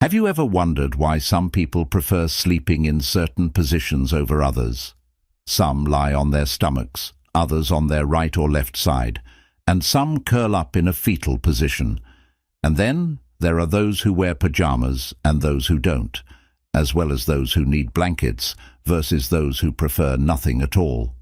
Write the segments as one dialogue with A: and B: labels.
A: Have you ever wondered why some people prefer sleeping in certain positions over others? Some lie on their stomachs, others on their right or left side, and some curl up in a fetal position. And then there are those who wear pajamas and those who don't, as well as those who need blankets versus those who prefer nothing at all.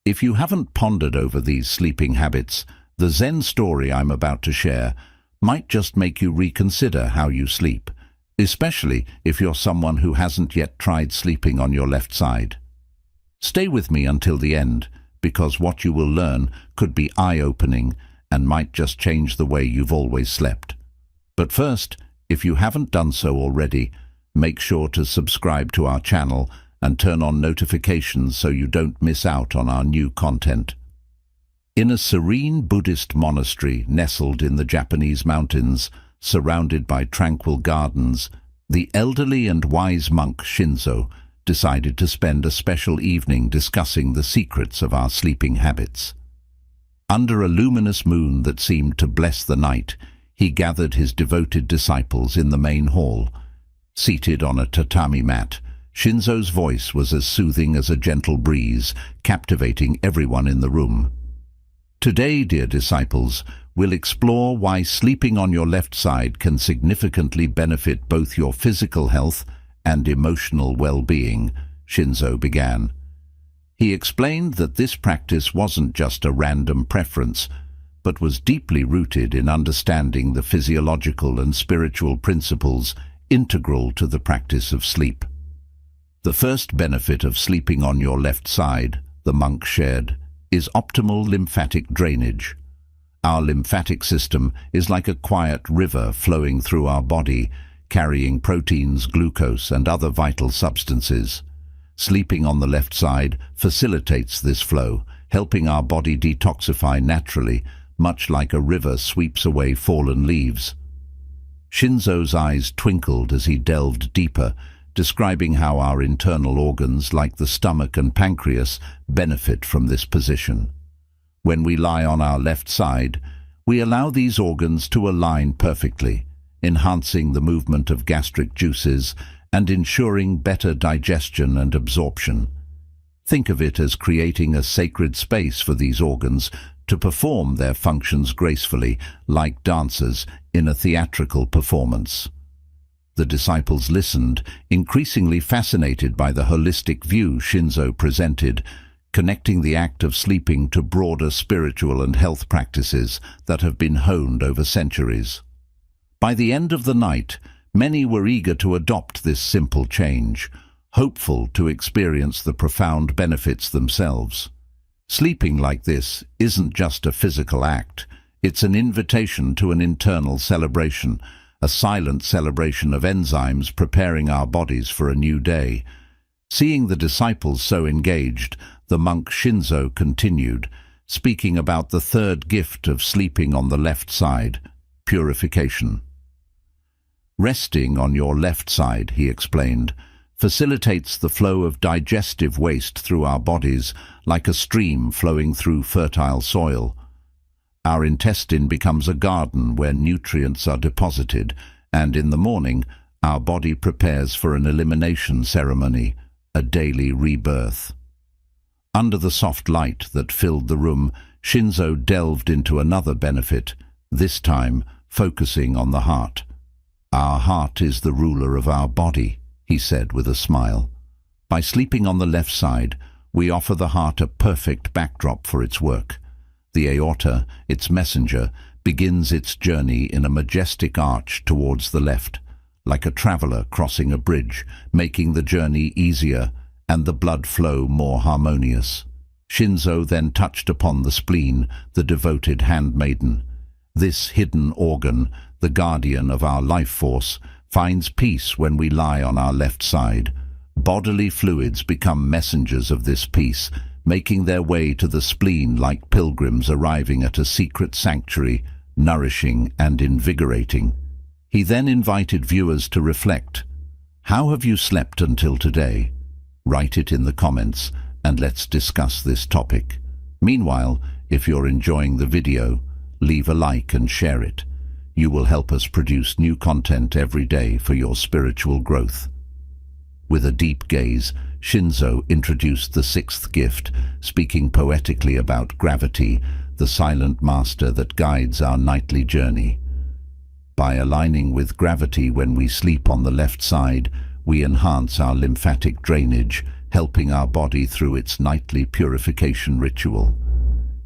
A: If you haven't pondered over these sleeping habits, the Zen story I'm about to share might just make you reconsider how you sleep, especially if you're someone who hasn't yet tried sleeping on your left side. Stay with me until the end, because what you will learn could be eye-opening and might just change the way you've always slept. But first, if you haven't done so already, make sure to subscribe to our channel and turn on notifications so you don't miss out on our new content. In a serene Buddhist monastery nestled in the Japanese mountains, surrounded by tranquil gardens, the elderly and wise monk Shinzo decided to spend a special evening discussing the secrets of our sleeping habits. Under a luminous moon that seemed to bless the night, he gathered his devoted disciples in the main hall. Seated on a tatami mat, Shinzo's voice was as soothing as a gentle breeze, captivating everyone in the room. Today, dear disciples, we'll explore why sleeping on your left side can significantly benefit both your physical health and emotional well-being, Shinzo began. He explained that this practice wasn't just a random preference, but was deeply rooted in understanding the physiological and spiritual principles integral to the practice of sleep. The first benefit of sleeping on your left side, the monk shared, is optimal lymphatic drainage. Our lymphatic system is like a quiet river flowing through our body, carrying proteins, glucose, and other vital substances. Sleeping on the left side facilitates this flow, helping our body detoxify naturally, much like a river sweeps away fallen leaves. Shinzo's eyes twinkled as he delved deeper, describing how our internal organs, like the stomach and pancreas, benefit from this position. When we lie on our left side, we allow these organs to align perfectly, enhancing the movement of gastric juices and ensuring better digestion and absorption. Think of it as creating a sacred space for these organs to perform their functions gracefully, like dancers in a theatrical performance. The disciples listened, increasingly fascinated by the holistic view Shinzo presented, connecting the act of sleeping to broader spiritual and health practices that have been honed over centuries. By the end of the night, many were eager to adopt this simple change, hopeful to experience the profound benefits themselves. Sleeping like this isn't just a physical act, it's an invitation to an internal celebration, a silent celebration of enzymes preparing our bodies for a new day. Seeing the disciples so engaged, the monk Shinzo continued, speaking about the third gift of sleeping on the left side, purification. Resting on your left side, he explained, facilitates the flow of digestive waste through our bodies like a stream flowing through fertile soil. Our intestine becomes a garden where nutrients are deposited, and in the morning, our body prepares for an elimination ceremony, a daily rebirth. Under the soft light that filled the room, Shinzo delved into another benefit, this time focusing on the heart. Our heart is the ruler of our body, he said with a smile. By sleeping on the left side, we offer the heart a perfect backdrop for its work. The aorta, its messenger, begins its journey in a majestic arch towards the left, like a traveler crossing a bridge, making the journey easier and the blood flow more harmonious. Shinzo then touched upon the spleen, the devoted handmaiden. This hidden organ, the guardian of our life force, finds peace when we lie on our left side. Bodily fluids become messengers of this peace, making their way to the spleen like pilgrims arriving at a secret sanctuary, nourishing and invigorating. He then invited viewers to reflect. How have you slept until today? Write it in the comments and let's discuss this topic. Meanwhile, if you're enjoying the video, leave a like and share it. You will help us produce new content every day for your spiritual growth. With a deep gaze, Shinzo introduced the sixth gift, speaking poetically about gravity, the silent master that guides our nightly journey. By aligning with gravity when we sleep on the left side, we enhance our lymphatic drainage, helping our body through its nightly purification ritual.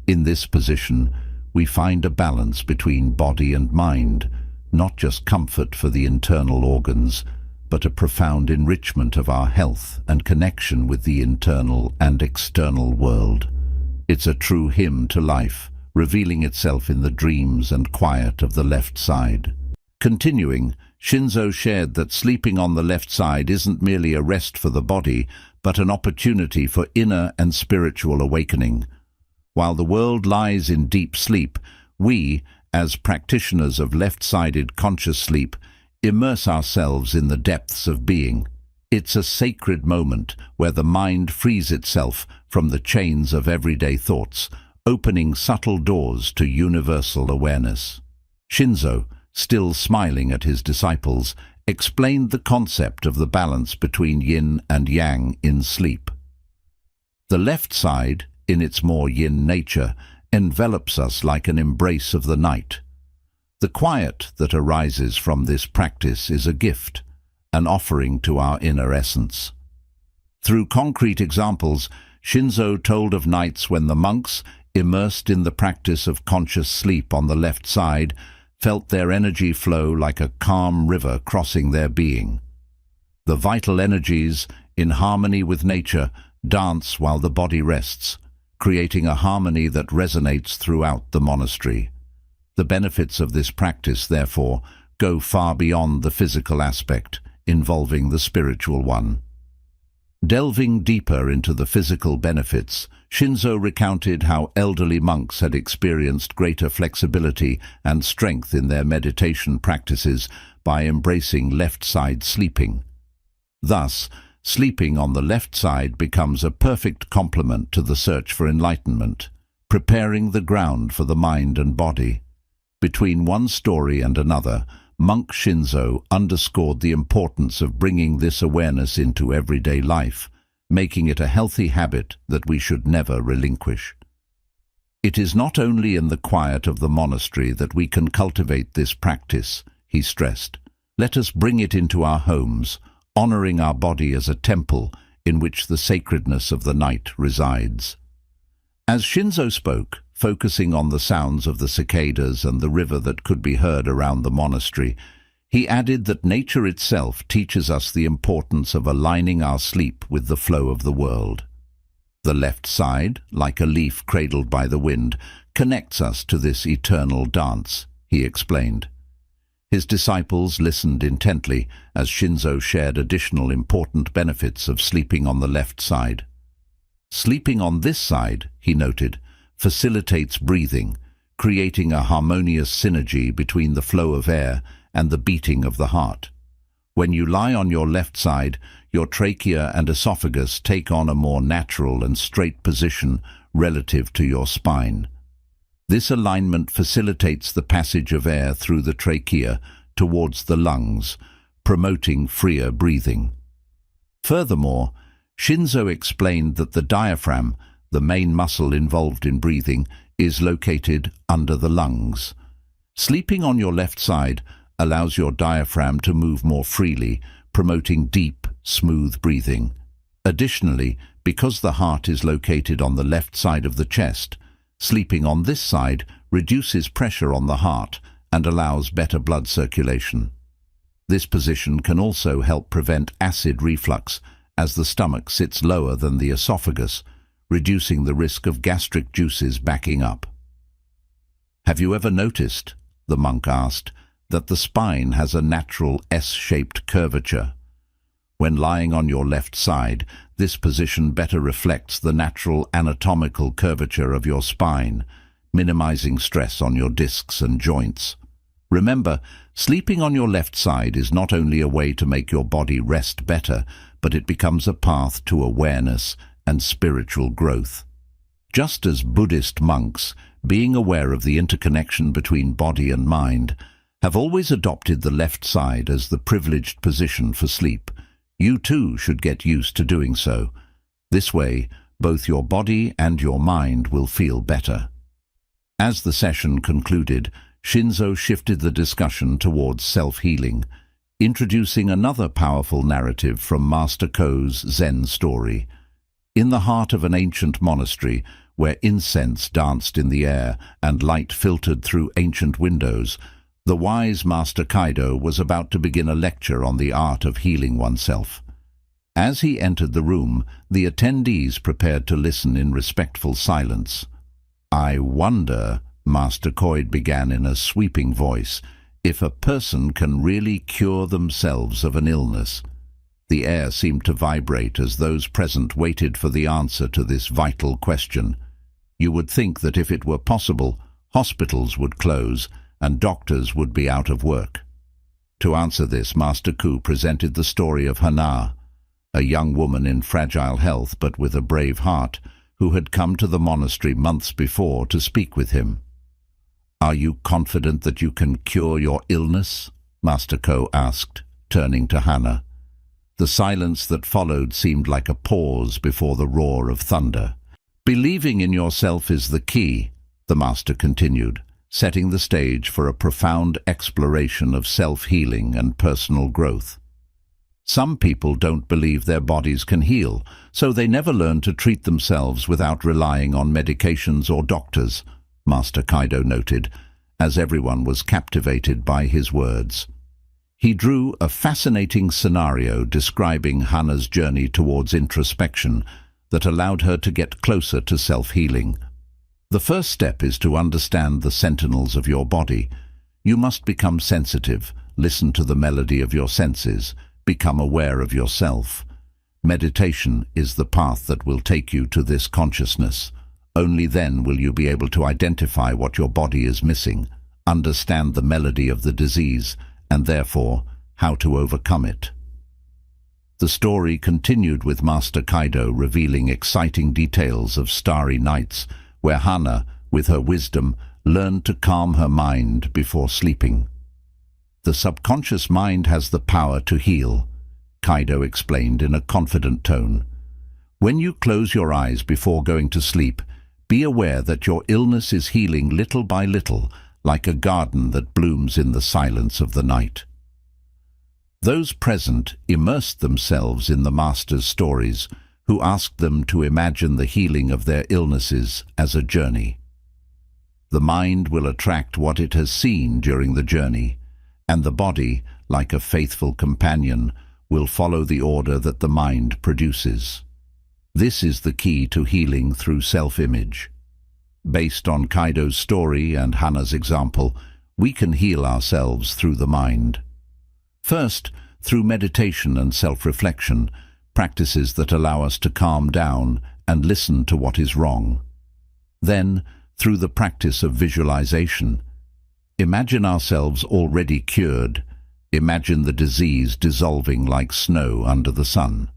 A: In this position, we find a balance between body and mind, not just comfort for the internal organs, but a profound enrichment of our health and connection with the internal and external world. It's a true hymn to life, revealing itself in the dreams and quiet of the left side. Continuing, Shinzo shared that sleeping on the left side isn't merely a rest for the body, but an opportunity for inner and spiritual awakening. While the world lies in deep sleep, we, as practitioners of left-sided conscious sleep, immerse ourselves in the depths of being. It's a sacred moment where the mind frees itself from the chains of everyday thoughts, opening subtle doors to universal awareness. Shinzo, still smiling at his disciples, explained the concept of the balance between yin and yang in sleep. The left side, in its more yin nature, envelops us like an embrace of the night. The quiet that arises from this practice is a gift, an offering to our inner essence. Through concrete examples, Shinzo told of nights when the monks, immersed in the practice of conscious sleep on the left side, felt their energy flow like a calm river crossing their being. The vital energies, in harmony with nature, dance while the body rests, creating a harmony that resonates throughout the monastery. The benefits of this practice, therefore, go far beyond the physical aspect, involving the spiritual one. Delving deeper into the physical benefits, Shinzo recounted how elderly monks had experienced greater flexibility and strength in their meditation practices by embracing left-side sleeping. Thus, sleeping on the left side becomes a perfect complement to the search for enlightenment, preparing the ground for the mind and body. Between one story and another, monk Shinzo underscored the importance of bringing this awareness into everyday life, making it a healthy habit that we should never relinquish. It is not only in the quiet of the monastery that we can cultivate this practice, he stressed. Let us bring it into our homes, honoring our body as a temple in which the sacredness of the night resides. As Shinzo spoke, focusing on the sounds of the cicadas and the river that could be heard around the monastery, he added that nature itself teaches us the importance of aligning our sleep with the flow of the world. The left side, like a leaf cradled by the wind, connects us to this eternal dance, he explained. His disciples listened intently as Shinzo shared additional important benefits of sleeping on the left side. Sleeping on this side, he noted, facilitates breathing, creating a harmonious synergy between the flow of air and the beating of the heart. When you lie on your left side, your trachea and esophagus take on a more natural and straight position relative to your spine. This alignment facilitates the passage of air through the trachea towards the lungs, promoting freer breathing. Furthermore, Shinzo explained that the diaphragm, the main muscle involved in breathing, is located under the lungs. Sleeping on your left side allows your diaphragm to move more freely, promoting deep, smooth breathing. Additionally, because the heart is located on the left side of the chest, sleeping on this side reduces pressure on the heart and allows better blood circulation. This position can also help prevent acid reflux, as the stomach sits lower than the esophagus, reducing the risk of gastric juices backing up. Have you ever noticed, the monk asked, that the spine has a natural S-shaped curvature? When lying on your left side, this position better reflects the natural anatomical curvature of your spine, minimizing stress on your discs and joints. Remember, sleeping on your left side is not only a way to make your body rest better, but it becomes a path to awareness and spiritual growth. Just as Buddhist monks, being aware of the interconnection between body and mind, have always adopted the left side as the privileged position for sleep. You too should get used to doing so. This way, both your body and your mind will feel better. As the session concluded, Shinzo shifted the discussion towards self-healing, introducing another powerful narrative from Master Ko's Zen story. In the heart of an ancient monastery, where incense danced in the air and light filtered through ancient windows, the wise Master Kaido was about to begin a lecture on the art of healing oneself. As he entered the room, the attendees prepared to listen in respectful silence. "I wonder," Master Koid began in a sweeping voice, "if a person can really cure themselves of an illness." The air seemed to vibrate as those present waited for the answer to this vital question. You would think that if it were possible, hospitals would close and doctors would be out of work. To answer this, Master Ku presented the story of Hana, a young woman in fragile health but with a brave heart, who had come to the monastery months before to speak with him. "Are you confident that you can cure your illness?" Master Ko asked, turning to Hana. The silence that followed seemed like a pause before the roar of thunder. "Believing in yourself is the key," the Master continued, setting the stage for a profound exploration of self-healing and personal growth. Some people don't believe their bodies can heal, so they never learn to treat themselves without relying on medications or doctors, Master Kaido noted, as everyone was captivated by his words. He drew a fascinating scenario describing Hana's journey towards introspection that allowed her to get closer to self-healing. The first step is to understand the sentinels of your body. You must become sensitive, listen to the melody of your senses, become aware of yourself. Meditation is the path that will take you to this consciousness. Only then will you be able to identify what your body is missing, understand the melody of the disease, and therefore how to overcome it. The story continued with Master Kaido revealing exciting details of starry nights, where Hana, with her wisdom, learned to calm her mind before sleeping. "The subconscious mind has the power to heal," Kaido explained in a confident tone. "When you close your eyes before going to sleep, be aware that your illness is healing little by little, like a garden that blooms in the silence of the night." Those present immersed themselves in the Master's stories, who asked them to imagine the healing of their illnesses as a journey. The mind will attract what it has seen during the journey, and the body, like a faithful companion, will follow the order that the mind produces. This is the key to healing through self-image. Based on Kaido's story and Hana's example, we can heal ourselves through the mind. First, through meditation and self-reflection, practices that allow us to calm down and listen to what is wrong. Then, through the practice of visualization, imagine ourselves already cured. Imagine the disease dissolving like snow under the sun.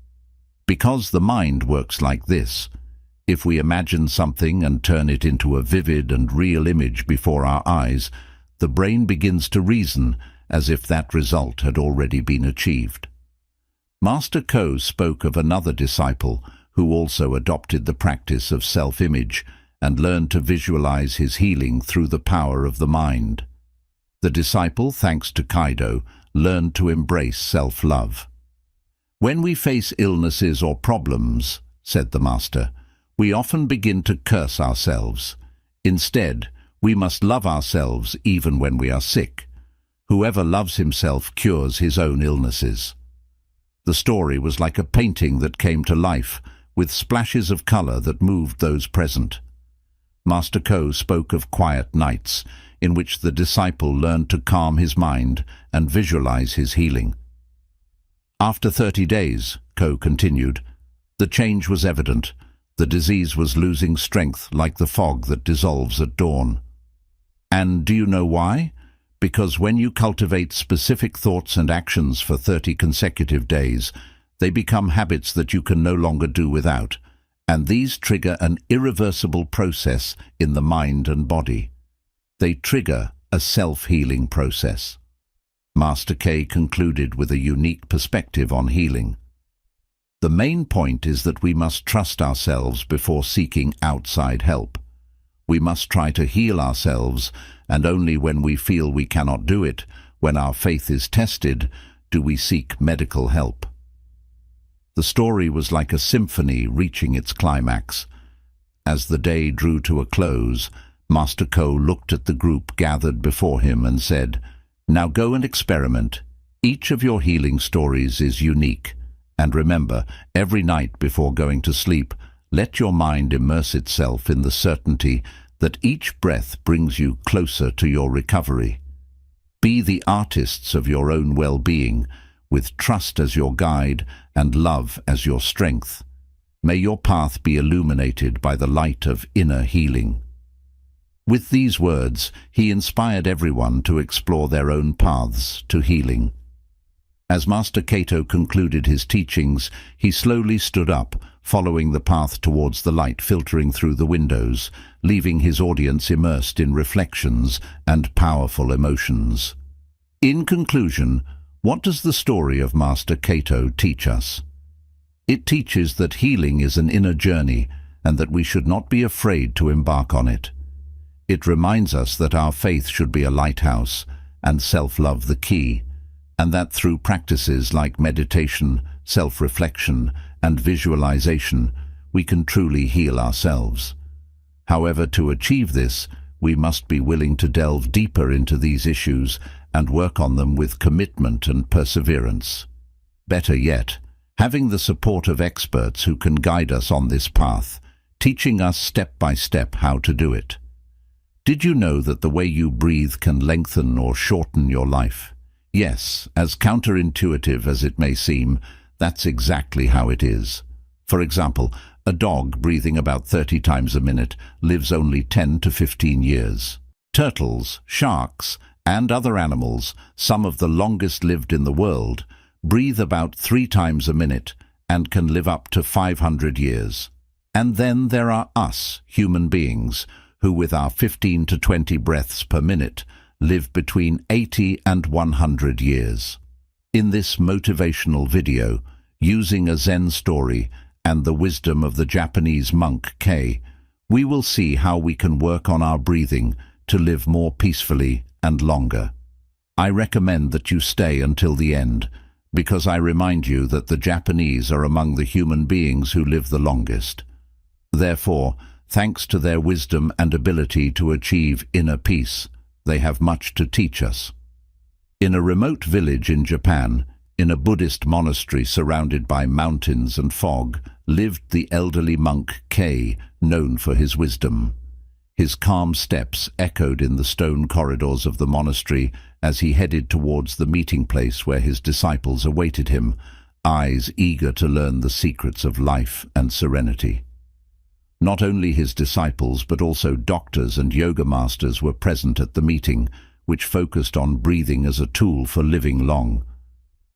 A: Because the mind works like this, if we imagine something and turn it into a vivid and real image before our eyes, the brain begins to reason as if that result had already been achieved. Master Ko spoke of another disciple who also adopted the practice of self-image and learned to visualize his healing through the power of the mind. The disciple, thanks to Kaido, learned to embrace self-love. "When we face illnesses or problems," said the Master, "we often begin to curse ourselves. Instead, we must love ourselves even when we are sick. Whoever loves himself cures his own illnesses." The story was like a painting that came to life, with splashes of color that moved those present. Master Ko spoke of quiet nights, in which the disciple learned to calm his mind and visualize his healing. After 30 days, Ko continued, the change was evident. The disease was losing strength like the fog that dissolves at dawn. And do you know why? Because when you cultivate specific thoughts and actions for 30 consecutive days, they become habits that you can no longer do without, and these trigger an irreversible process in the mind and body. They trigger a self-healing process. Master K concluded with a unique perspective on healing. The main point is that we must trust ourselves before seeking outside help. We must try to heal ourselves, and only when we feel we cannot do it, when our faith is tested, do we seek medical help. The story was like a symphony reaching its climax. As the day drew to a close, Master Ko looked at the group gathered before him and said, "Now go and experiment. Each of your healing stories is unique. And remember, every night before going to sleep, let your mind immerse itself in the certainty that each breath brings you closer to your recovery. Be the artists of your own well-being, with trust as your guide and love as your strength. May your path be illuminated by the light of inner healing." With these words, he inspired everyone to explore their own paths to healing. As Master Kato concluded his teachings, he slowly stood up, following the path towards the light filtering through the windows, leaving his audience immersed in reflections and powerful emotions. In conclusion, what does the story of Master Kato teach us? It teaches that healing is an inner journey and that we should not be afraid to embark on it. It reminds us that our faith should be a lighthouse and self-love the key, and that through practices like meditation, self-reflection, and visualization, we can truly heal ourselves. However, to achieve this, we must be willing to delve deeper into these issues and work on them with commitment and perseverance. Better yet, having the support of experts who can guide us on this path, teaching us step by step how to do it. Did you know that the way you breathe can lengthen or shorten your life? Yes, as counterintuitive as it may seem, that's exactly how it is. For example, a dog breathing about 30 times a minute lives only 10 to 15 years. Turtles, sharks, and other animals, some of the longest lived in the world, breathe about 3 times a minute and can live up to 500 years. And then there are us, human beings, who with our 15 to 20 breaths per minute live between 80 and 100 years. In this motivational video, using a Zen story and the wisdom of the Japanese monk Kei, we will see how we can work on our breathing to live more peacefully and longer. I recommend that you stay until the end, because I remind you that the Japanese are among the human beings who live the longest. Therefore, thanks to their wisdom and ability to achieve inner peace, they have much to teach us. In a remote village in Japan, in a Buddhist monastery surrounded by mountains and fog, lived the elderly monk Kei, known for his wisdom. His calm steps echoed in the stone corridors of the monastery as he headed towards the meeting place where his disciples awaited him, eyes eager to learn the secrets of life and serenity. Not only his disciples, but also doctors and yoga masters were present at the meeting, which focused on breathing as a tool for living long.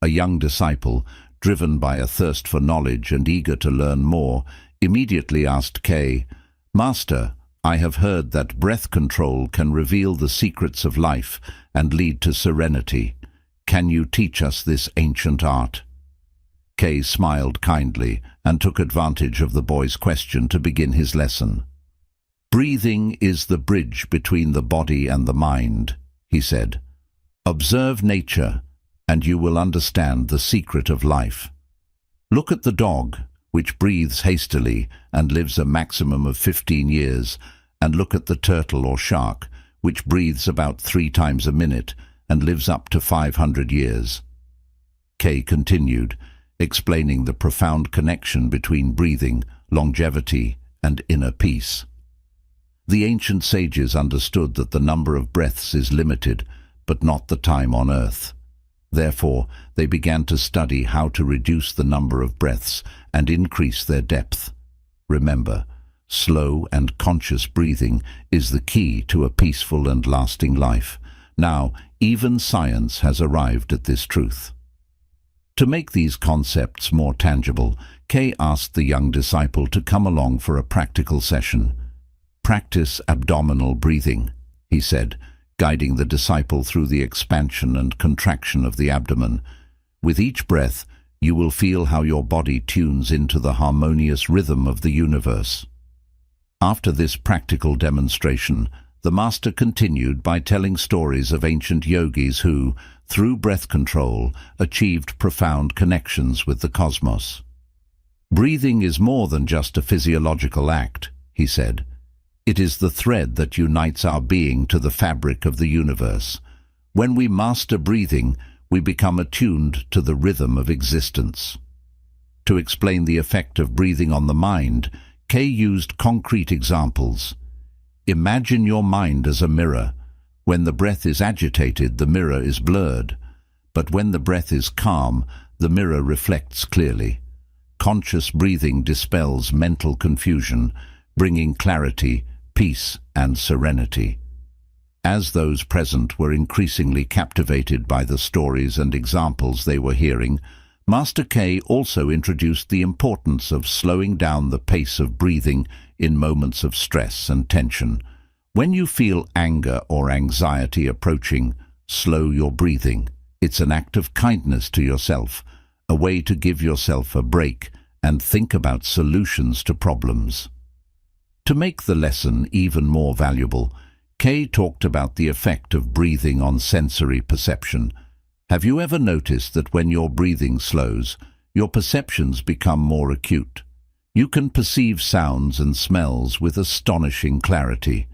A: A young disciple, driven by a thirst for knowledge and eager to learn more, immediately asked Kei, "Master, I have heard that breath control can reveal the secrets of life and lead to serenity. Can you teach us this ancient art?" Kei smiled kindly and took advantage of the boy's question to begin his lesson. "Breathing is the bridge between the body and the mind," he said. "Observe nature, and you will understand the secret of life. Look at the dog, which breathes hastily and lives a maximum of 15 years, and look at the turtle or shark, which breathes about 3 times a minute and lives up to 500 years. Kei continued, explaining the profound connection between breathing, longevity, and inner peace. The ancient sages understood that the number of breaths is limited, but not the time on earth. Therefore, they began to study how to reduce the number of breaths and increase their depth. Remember, slow and conscious breathing is the key to a peaceful and lasting life. Now, even science has arrived at this truth. To make these concepts more tangible, Kei asked the young disciple to come along for a practical session. "Practice abdominal breathing," he said, guiding the disciple through the expansion and contraction of the abdomen. With each breath, you will feel how your body tunes into the harmonious rhythm of the universe. After this practical demonstration, the master continued by telling stories of ancient yogis who, through breath control, achieved profound connections with the cosmos. Breathing is more than just a physiological act, he said. It is the thread that unites our being to the fabric of the universe. When we master breathing, we become attuned to the rhythm of existence. To explain the effect of breathing on the mind, Kay used concrete examples. Imagine your mind as a mirror. When the breath is agitated, the mirror is blurred. But when the breath is calm, the mirror reflects clearly. Conscious breathing dispels mental confusion, bringing clarity, peace, and serenity. As those present were increasingly captivated by the stories and examples they were hearing, Master Kay also introduced the importance of slowing down the pace of breathing in moments of stress and tension. When you feel anger or anxiety approaching, slow your breathing. It's an act of kindness to yourself, a way to give yourself a break and think about solutions to problems. To make the lesson even more valuable, Kay talked about the effect of breathing on sensory perception. Have you ever noticed that when your breathing slows, your perceptions become more acute? You can perceive sounds and smells with astonishing clarity.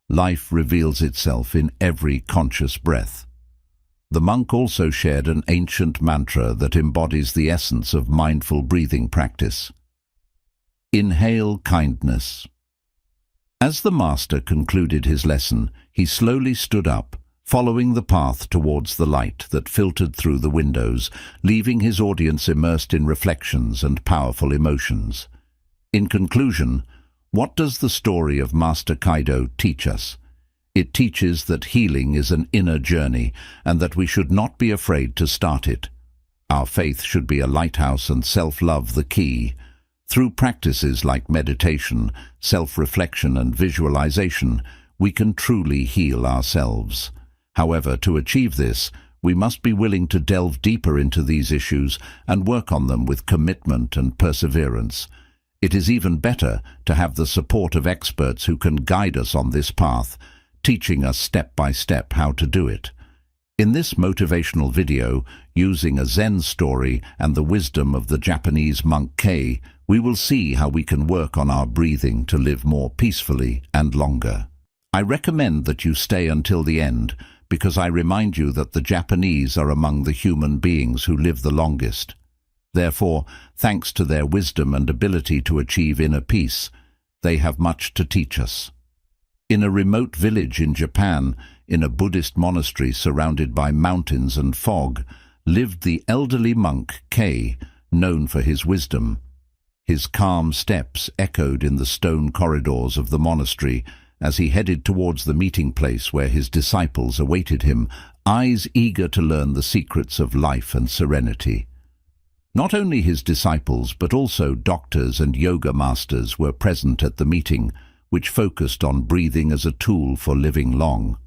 A: Life reveals itself in every conscious breath. The monk also shared an ancient mantra that embodies the essence of mindful breathing practice. Inhale kindness. As the master concluded his lesson, he slowly stood up, following the path towards the light that filtered through the windows, leaving his audience immersed in reflections and powerful emotions. In conclusion, what does the story of Master Kaido teach us? It teaches that healing is an inner journey and that we should not be afraid to start it. Our faith should be a lighthouse and self-love the key. Through practices like meditation, self-reflection and visualization, we can truly heal ourselves. However, to achieve this, we must be willing to delve deeper into these issues and work on them with commitment and perseverance. It is even better to have the support of experts who can guide us on this path, teaching us step by step how to do it. In this motivational video, using a Zen story and the wisdom of the Japanese monk Kay, we will see how we can work on our breathing to live more peacefully and longer. I recommend that you stay until the end, because I remind you that the Japanese are among the human beings who live the longest. Therefore, thanks to their wisdom and ability to achieve inner peace, they have much to teach us. In a remote village in Japan, in a Buddhist monastery surrounded by mountains and fog, lived the elderly monk Kay, known for his wisdom. His calm steps echoed in the stone corridors of the monastery as he headed towards the meeting place where his disciples awaited him, eyes eager to learn the secrets of life and serenity. Not only his disciples, but also doctors and yoga masters were present at the meeting, which focused on breathing as a tool for living long.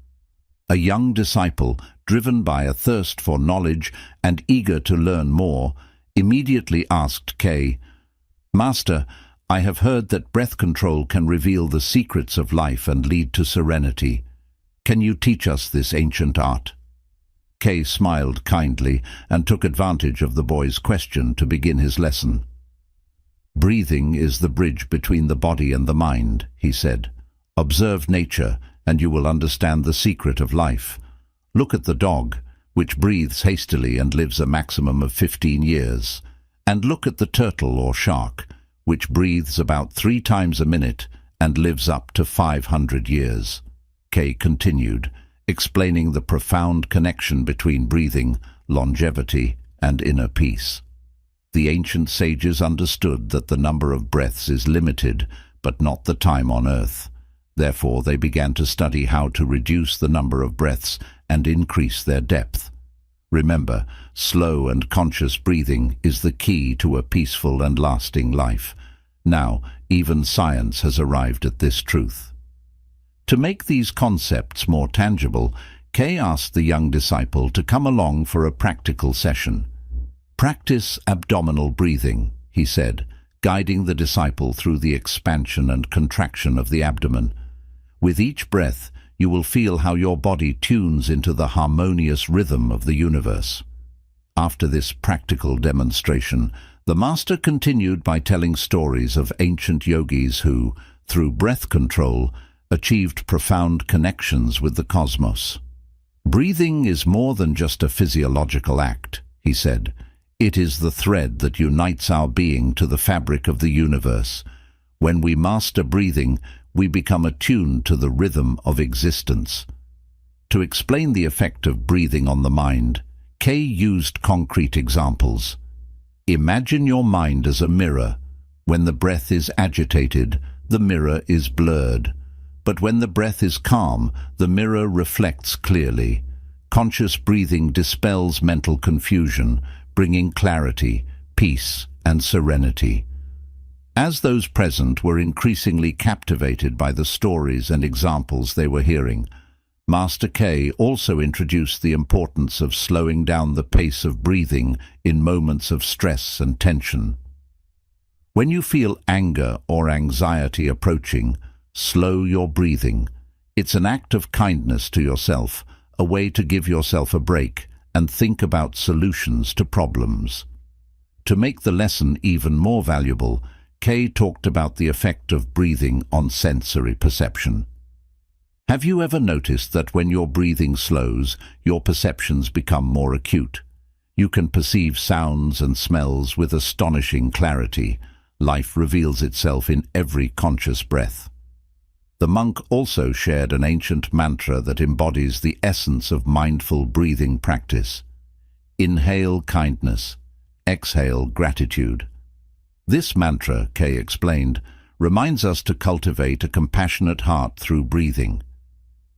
A: A young disciple, driven by a thirst for knowledge and eager to learn more, immediately asked Kay, "Master, I have heard that breath control can reveal the secrets of life and lead to serenity. Can you teach us this ancient art?" Kay smiled kindly and took advantage of the boy's question to begin his lesson. "Breathing is the bridge between the body and the mind," he said. "Observe nature, and you will understand the secret of life. Look at the dog, which breathes hastily and lives a maximum of 15 years. And look at the turtle or shark, which breathes about 3 times a minute and lives up to 500 years. Kay continued, explaining the profound connection between breathing, longevity, and inner peace. The ancient sages understood that the number of breaths is limited, but not the time on earth. Therefore, they began to study how to reduce the number of breaths and increase their depth. Remember, slow and conscious breathing is the key to a peaceful and lasting life. Now, even science has arrived at this truth. To make these concepts more tangible, Kay asked the young disciple to come along for a practical session. "Practice abdominal breathing," he said, guiding the disciple through the expansion and contraction of the abdomen. "With each breath, you will feel how your body tunes into the harmonious rhythm of the universe." After this practical demonstration, the master continued by telling stories of ancient yogis who, through breath control, achieved profound connections with the cosmos. "Breathing is more than just a physiological act," he said. "It is the thread that unites our being to the fabric of the universe. When we master breathing, we become attuned to the rhythm of existence." To explain the effect of breathing on the mind, Kay used concrete examples. Imagine your mind as a mirror. When the breath is agitated, the mirror is blurred. But when the breath is calm, the mirror reflects clearly. Conscious breathing dispels mental confusion, bringing clarity, peace, and serenity. As those present were increasingly captivated by the stories and examples they were hearing, Master Kay also introduced the importance of slowing down the pace of breathing in moments of stress and tension. When you feel anger or anxiety approaching, slow your breathing. It's an act of kindness to yourself, a way to give yourself a break and think about solutions to problems. To make the lesson even more valuable, Kay talked about the effect of breathing on sensory perception. Have you ever noticed that when your breathing slows, your perceptions become more acute? You can perceive sounds and smells with astonishing clarity. Life reveals itself in every conscious breath. The monk also shared an ancient mantra that embodies the essence of mindful breathing practice. Inhale kindness, exhale gratitude. This mantra, Kay explained, reminds us to cultivate a compassionate heart through breathing.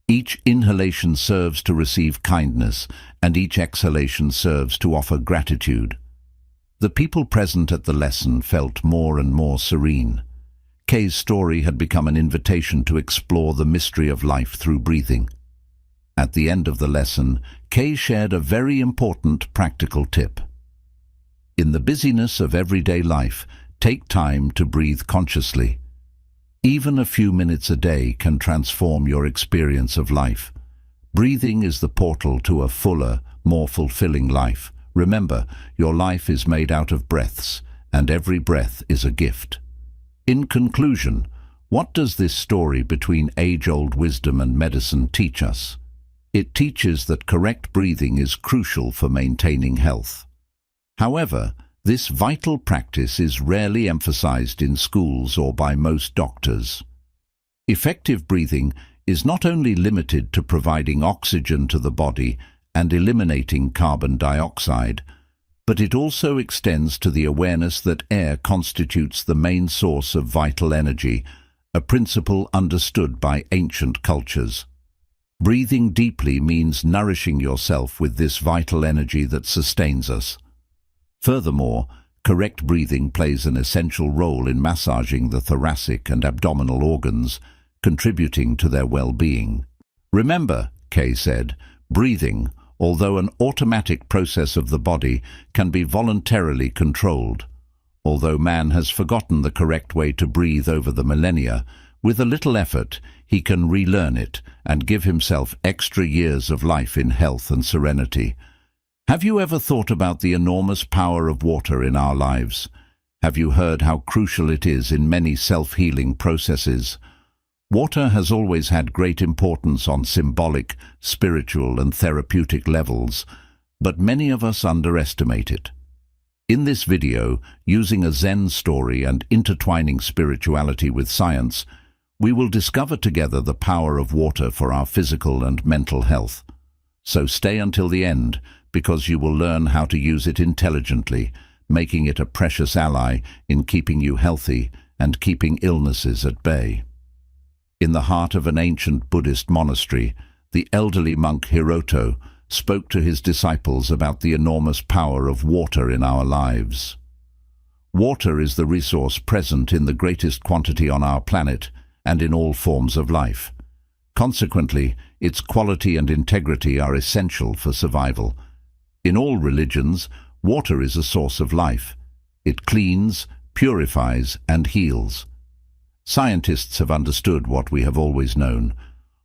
A: Each inhalation serves to receive kindness, and each exhalation serves to offer gratitude. The people present at the lesson felt more and more serene. Kay's story had become an invitation to explore the mystery of life through breathing. At the end of the lesson, Kay shared a very important practical tip. In the busyness of everyday life, take time to breathe consciously. Even a few minutes a day can transform your experience of life. Breathing is the portal to a fuller, more fulfilling life. Remember, your life is made out of breaths, and every breath is a gift. In conclusion, what does this story between age-old wisdom and medicine teach us? It teaches that correct breathing is crucial for maintaining health. However, this vital practice is rarely emphasized in schools or by most doctors. Effective breathing is not only limited to providing oxygen to the body and eliminating carbon dioxide, but it also extends to the awareness that air constitutes the main source of vital energy, a principle understood by ancient cultures. Breathing deeply means nourishing yourself with this vital energy that sustains us. Furthermore, correct breathing plays an essential role in massaging the thoracic and abdominal organs, contributing to their well-being. Remember, Kay said, breathing, although an automatic process of the body, can be voluntarily controlled. Although man has forgotten the correct way to breathe over the millennia, with a little effort, he can relearn it and give himself extra years of life in health and serenity. Have you ever thought about the enormous power of water in our lives? Have you heard how crucial it is in many self-healing processes? Water has always had great importance on symbolic, spiritual, and therapeutic levels, but many of us underestimate it. In this video, using a Zen story and intertwining spirituality with science, we will discover together the power of water for our physical and mental health. So stay until the end, because you will learn how to use it intelligently, making it a precious ally in keeping you healthy and keeping illnesses at bay. In the heart of an ancient Buddhist monastery, the elderly monk Hiroto spoke to his disciples about the enormous power of water in our lives. Water is the resource present in the greatest quantity on our planet and in all forms of life. Consequently, its quality and integrity are essential for survival. In all religions, water is a source of life. It cleans, purifies, and heals. Scientists have understood what we have always known.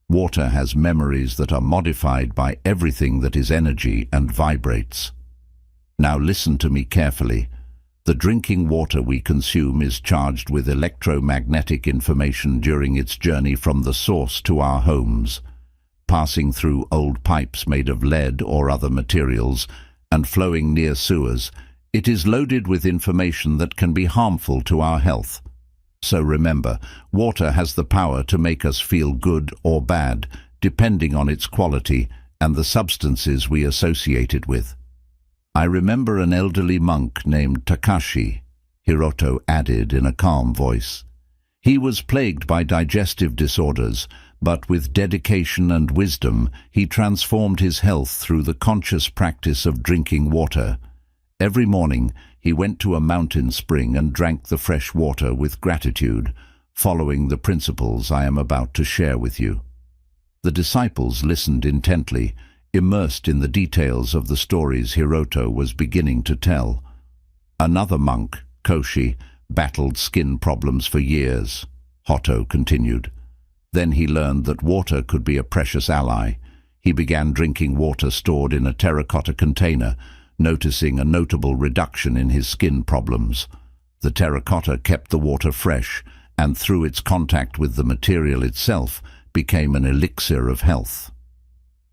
A: Water has memories that are modified by everything that is energy and vibrates. Now listen to me carefully. The drinking water we consume is charged with electromagnetic information during its journey from the source to our homes. Passing through old pipes made of lead or other materials and flowing near sewers, it is loaded with information that can be harmful to our health. So remember, water has the power to make us feel good or bad, depending on its quality and the substances we associate it with. I remember an elderly monk named Takashi, Hiroto added in a calm voice. He was plagued by digestive disorders, but with dedication and wisdom, he transformed his health through the conscious practice of drinking water. Every morning, he went to a mountain spring and drank the fresh water with gratitude, following the principles I am about to share with you. The disciples listened intently, immersed in the details of the stories Hiroto was beginning to tell. Another monk, Koshi, battled skin problems for years, Hoto continued. Then he learned that water could be a precious ally. He began drinking water stored in a terracotta container, noticing a notable reduction in his skin problems. The terracotta kept the water fresh, and through its contact with the material itself, became an elixir of health.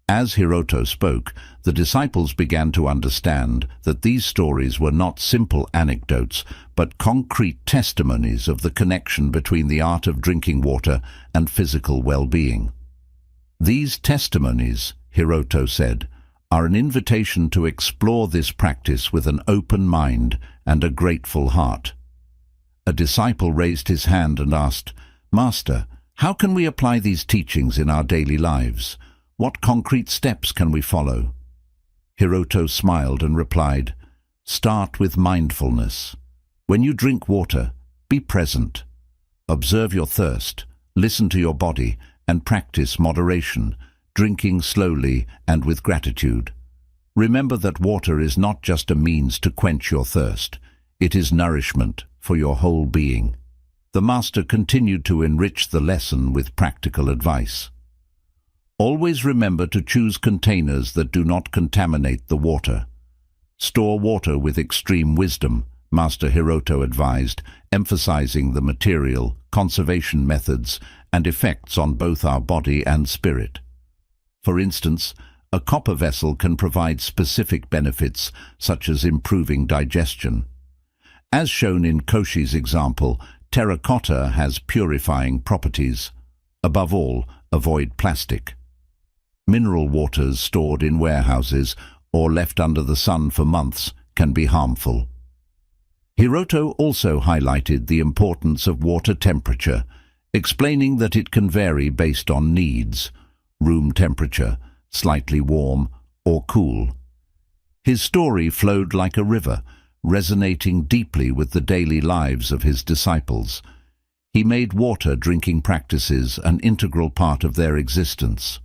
A: As Hiroto spoke, the disciples began to understand that these stories were not simple anecdotes, but concrete testimonies of the connection between the art of drinking water and physical well-being. These testimonies, Hiroto said, are an invitation to explore this practice with an open mind and a grateful heart. A disciple raised his hand and asked, "Master, how can we apply these teachings in our daily lives? What concrete steps can we follow?" Hiroto smiled and replied, "Start with mindfulness. When you drink water, be present. Observe your thirst, listen to your body, and practice moderation, drinking slowly and with gratitude. Remember that water is not just a means to quench your thirst. It is nourishment for your whole being." The master continued to enrich the lesson with practical advice. Always remember to choose containers that do not contaminate the water. Store water with extreme wisdom, Master Hiroto advised, emphasizing the material, conservation methods, and effects on both our body and spirit. For instance, a copper vessel can provide specific benefits, such as improving digestion. As shown in Koshi's example, terracotta has purifying properties. Above all, avoid plastic. Mineral waters stored in warehouses or left under the sun for months can be harmful. Hiroto also highlighted the importance of water temperature, explaining that it can vary based on needs, room temperature, slightly warm or cool. His story flowed like a river, resonating deeply with the daily lives of his disciples. He made water drinking practices an integral part of their existence.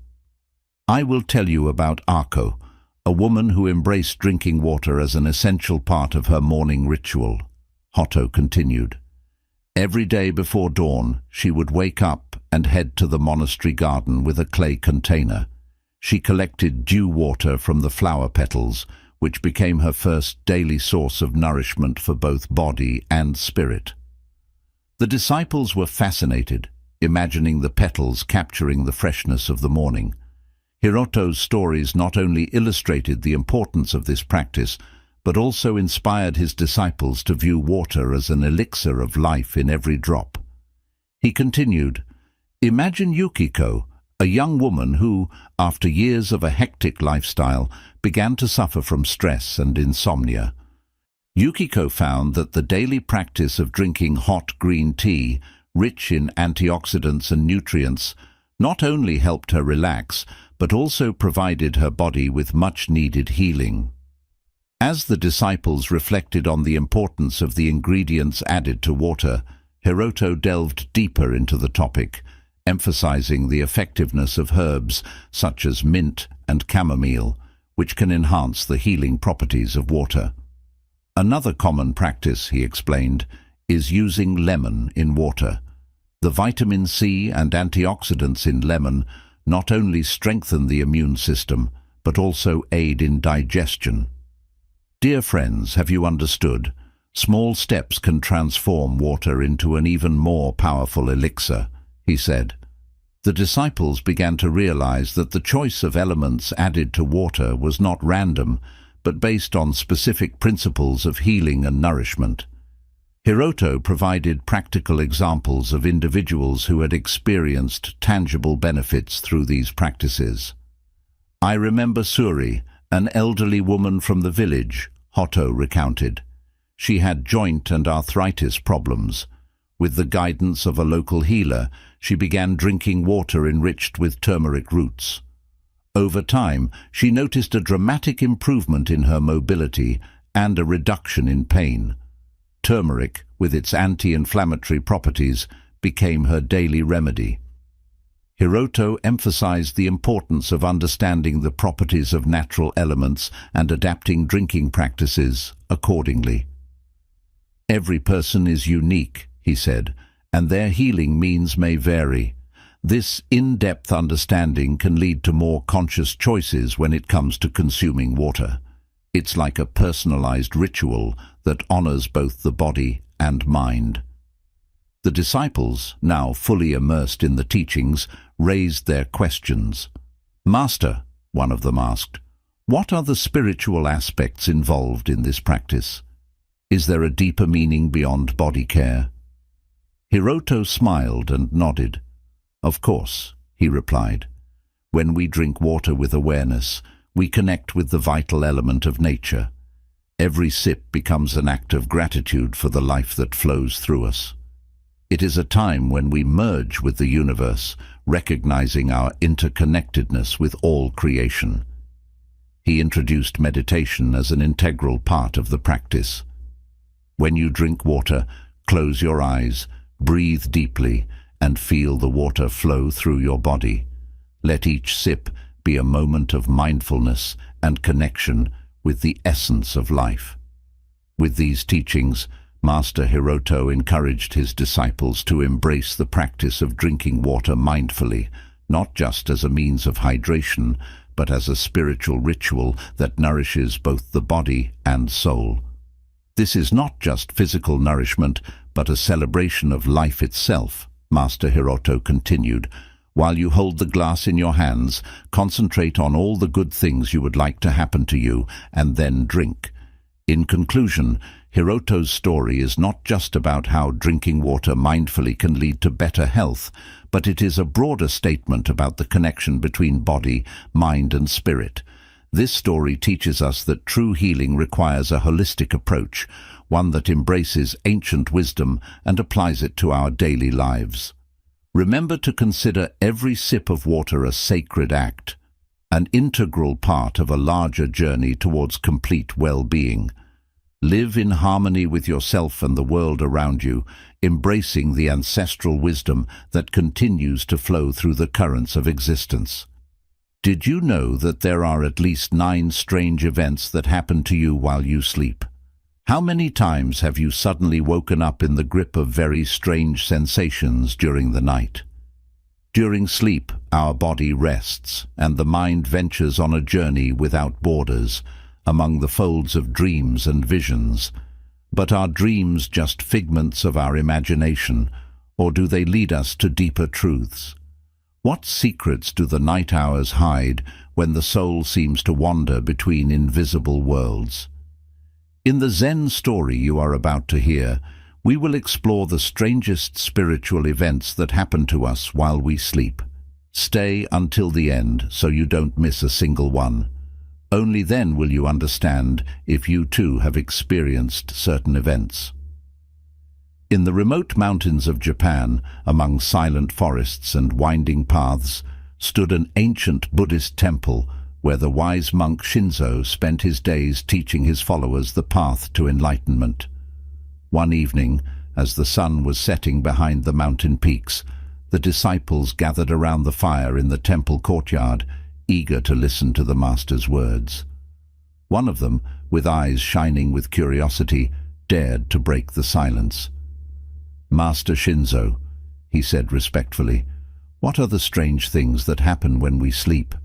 A: I will tell you about Ako, a woman who embraced drinking water as an essential part of her morning ritual. Hoto continued. Every day before dawn, she would wake up and head to the monastery garden with a clay container. She collected dew water from the flower petals, which became her first daily source of nourishment for both body and spirit. The disciples were fascinated, imagining the petals capturing the freshness of the morning. Hiroto's stories not only illustrated the importance of this practice, but also inspired his disciples to view water as an elixir of life in every drop. He continued, "Imagine Yukiko, a young woman who, after years of a hectic lifestyle, began to suffer from stress and insomnia. Yukiko found that the daily practice of drinking hot green tea, rich in antioxidants and nutrients, not only helped her relax, but also provided her body with much-needed healing." As the disciples reflected on the importance of the ingredients added to water, Hiroto delved deeper into the topic, emphasizing the effectiveness of herbs such as mint and chamomile, which can enhance the healing properties of water. Another common practice, he explained, is using lemon in water. The vitamin C and antioxidants in lemon not only strengthen the immune system, but also aid in digestion. Dear friends, have you understood? Small steps can transform water into an even more powerful elixir, he said. The disciples began to realize that the choice of elements added to water was not random, but based on specific principles of healing and nourishment. Hiroto provided practical examples of individuals who had experienced tangible benefits through these practices. I remember Suri, an elderly woman from the village, Hoto recounted. She had joint and arthritis problems. With the guidance of a local healer, she began drinking water enriched with turmeric roots. Over time, she noticed a dramatic improvement in her mobility and a reduction in pain. Turmeric, with its anti-inflammatory properties, became her daily remedy. Hiroto emphasized the importance of understanding the properties of natural elements and adapting drinking practices accordingly. Every person is unique, he said, and their healing means may vary. This in-depth understanding can lead to more conscious choices when it comes to consuming water. It's like a personalized ritual that honors both the body and mind. The disciples, now fully immersed in the teachings, raised their questions. "Master," one of them asked, "what are the spiritual aspects involved in this practice? Is there a deeper meaning beyond body care?" Hiroto smiled and nodded. "Of course," he replied. "When we drink water with awareness, we connect with the vital element of nature. Every sip becomes an act of gratitude for the life that flows through us. It is a time when we merge with the universe, recognizing our interconnectedness with all creation." He introduced meditation as an integral part of the practice. When you drink water, close your eyes, breathe deeply, and feel the water flow through your body. Let each sip be a moment of mindfulness and connection with the essence of life. With these teachings, Master Hiroto encouraged his disciples to embrace the practice of drinking water mindfully, not just as a means of hydration, but as a spiritual ritual that nourishes both the body and soul. This is not just physical nourishment, but a celebration of life itself, Master Hiroto continued. While you hold the glass in your hands, concentrate on all the good things you would like to happen to you, and then drink. In conclusion, Hiroto's story is not just about how drinking water mindfully can lead to better health, but it is a broader statement about the connection between body, mind, and spirit. This story teaches us that true healing requires a holistic approach, one that embraces ancient wisdom and applies it to our daily lives. Remember to consider every sip of water a sacred act, an integral part of a larger journey towards complete well-being. Live in harmony with yourself and the world around you, embracing the ancestral wisdom that continues to flow through the currents of existence. Did you know that there are at least 9 strange events that happen to you while you sleep? How many times have you suddenly woken up in the grip of very strange sensations during the night? During sleep, our body rests, and the mind ventures on a journey without borders, among the folds of dreams and visions. But are dreams just figments of our imagination, or do they lead us to deeper truths? What secrets do the night hours hide when the soul seems to wander between invisible worlds? In the Zen story you are about to hear, we will explore the strangest spiritual events that happen to us while we sleep. Stay until the end so you don't miss a single one. Only then will you understand if you too have experienced certain events. In the remote mountains of Japan, among silent forests and winding paths, stood an ancient Buddhist temple where the wise monk Shinzo spent his days teaching his followers the path to enlightenment. One evening, as the sun was setting behind the mountain peaks, The disciples gathered around the fire in the temple courtyard, eager to listen to the master's words. One of them, with eyes shining with curiosity, dared to break the silence. "Master Shinzo," he said respectfully, "what are the strange things that happen when we sleep?"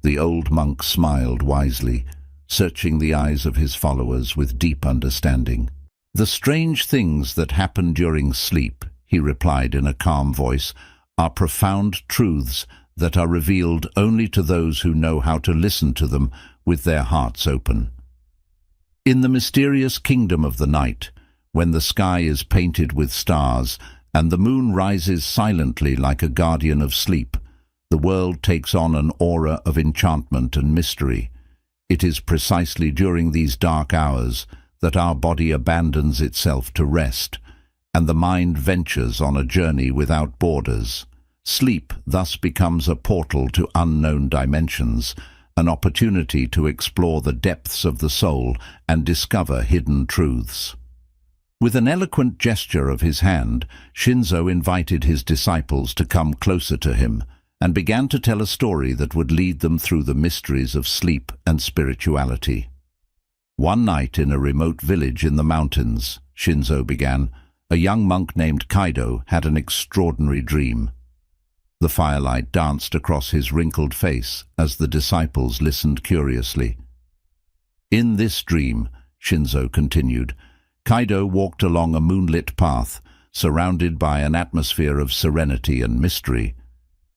A: The old monk smiled wisely, searching the eyes of his followers with deep understanding. "The strange things that happen during sleep," he replied in a calm voice, "are profound truths that are revealed only to those who know how to listen to them with their hearts open. In the mysterious kingdom of the night, when the sky is painted with stars and the moon rises silently like a guardian of sleep, the world takes on an aura of enchantment and mystery. It is precisely during these dark hours that our body abandons itself to rest, and the mind ventures on a journey without borders. Sleep thus becomes a portal to unknown dimensions, an opportunity to explore the depths of the soul and discover hidden truths." With an eloquent gesture of his hand, Shinzo invited his disciples to come closer to him and began to tell a story that would lead them through the mysteries of sleep and spirituality. "One night in a remote village in the mountains," Shinzo began, "a young monk named Kaido had an extraordinary dream." The firelight danced across his wrinkled face as the disciples listened curiously. "In this dream," Shinzo continued, "Kaido walked along a moonlit path, surrounded by an atmosphere of serenity and mystery.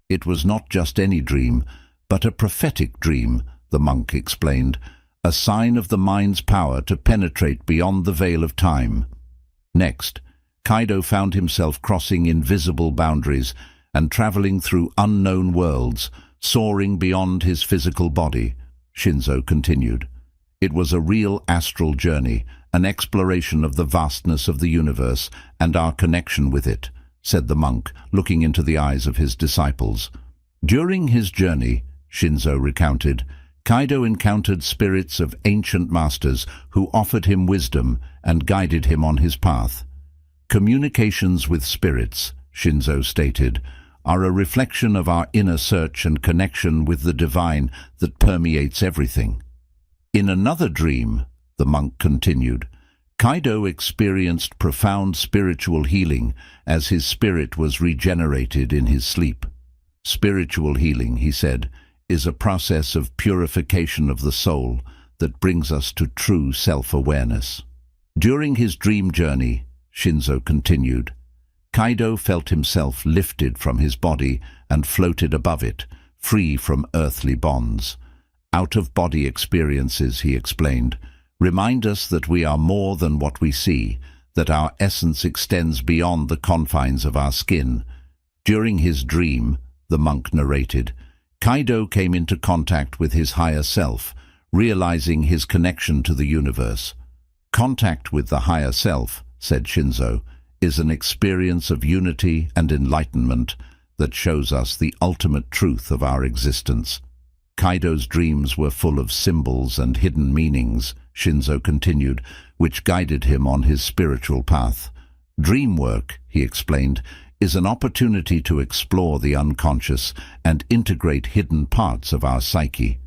A: It was not just any dream, but a prophetic dream," the monk explained, "a sign of the mind's power to penetrate beyond the veil of time." Next, Kaido found himself crossing invisible boundaries and traveling through unknown worlds, soaring beyond his physical body. Shinzo continued, "It was a real astral journey, an exploration of the vastness of the universe and our connection with it," said the monk, looking into the eyes of his disciples. "During his journey," Shinzo recounted, "Kaido encountered spirits of ancient masters who offered him wisdom and guided him on his path. Communications with spirits," Shinzo stated, "are a reflection of our inner search and connection with the divine that permeates everything." In another dream, the monk continued, Kaido experienced profound spiritual healing as his spirit was regenerated in his sleep. "Spiritual healing," he said, "is a process of purification of the soul that brings us to true self-awareness." During his dream journey, Shinzo continued, Kaido felt himself lifted from his body and floated above it, free from earthly bonds. "Out-of-body experiences," he explained, "remind us that we are more than what we see, that our essence extends beyond the confines of our skin." During his dream, the monk narrated, Kaido came into contact with his higher self, realizing his connection to the universe. "Contact with the higher self," said Shinzo, "is an experience of unity and enlightenment that shows us the ultimate truth of our existence." Kaido's dreams were full of symbols and hidden meanings, Shinzo continued, which guided him on his spiritual path. "Dream work," he explained, "is an opportunity to explore the unconscious and integrate hidden parts of our psyche."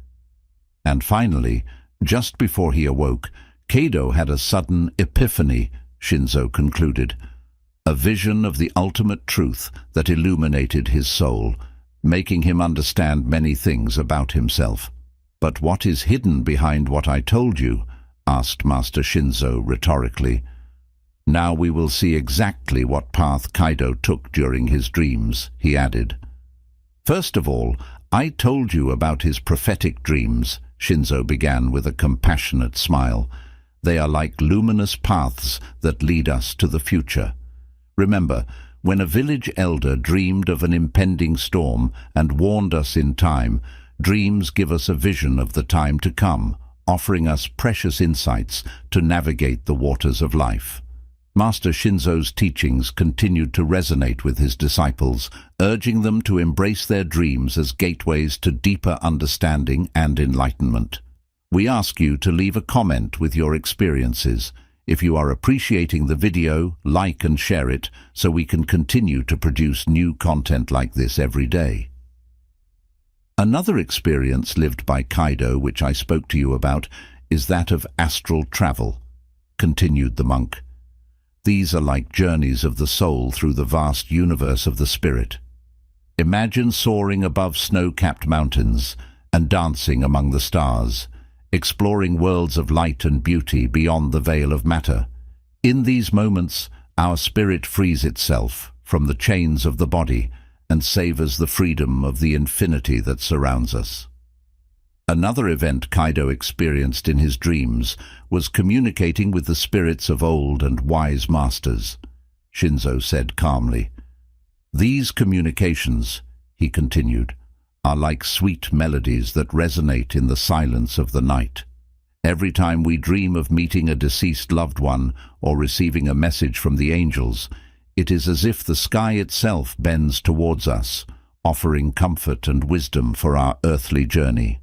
A: And finally, just before he awoke, Kaido had a sudden epiphany, Shinzo concluded, a vision of the ultimate truth that illuminated his soul, making him understand many things about himself. "But what is hidden behind what I told you?" asked Master Shinzo rhetorically. "Now we will see exactly what path Kaido took during his dreams," he added. "First of all, I told you about his prophetic dreams," Shinzo began with a compassionate smile. "They are like luminous paths that lead us to the future. Remember, when a village elder dreamed of an impending storm and warned us in time, dreams give us a vision of the time to come, offering us precious insights to navigate the waters of life." Master Shinzo's teachings continued to resonate with his disciples, urging them to embrace their dreams as gateways to deeper understanding and enlightenment. We ask you to leave a comment with your experiences. If you are appreciating the video, like and share it so we can continue to produce new content like this every day. Another experience lived by Kaido, which I spoke to you about, is that of astral travel, continued the monk. These are like journeys of the soul through the vast universe of the spirit. Imagine soaring above snow-capped mountains and dancing among the stars, exploring worlds of light and beauty beyond the veil of matter. In these moments, our spirit frees itself from the chains of the body and savors the freedom of the infinity that surrounds us. Another event Kaido experienced in his dreams was communicating with the spirits of old and wise masters. Shinzo said calmly, "These communications," he continued, "are like sweet melodies that resonate in the silence of the night. Every time we dream of meeting a deceased loved one or receiving a message from the angels, it is as if the sky itself bends towards us, offering comfort and wisdom for our earthly journey."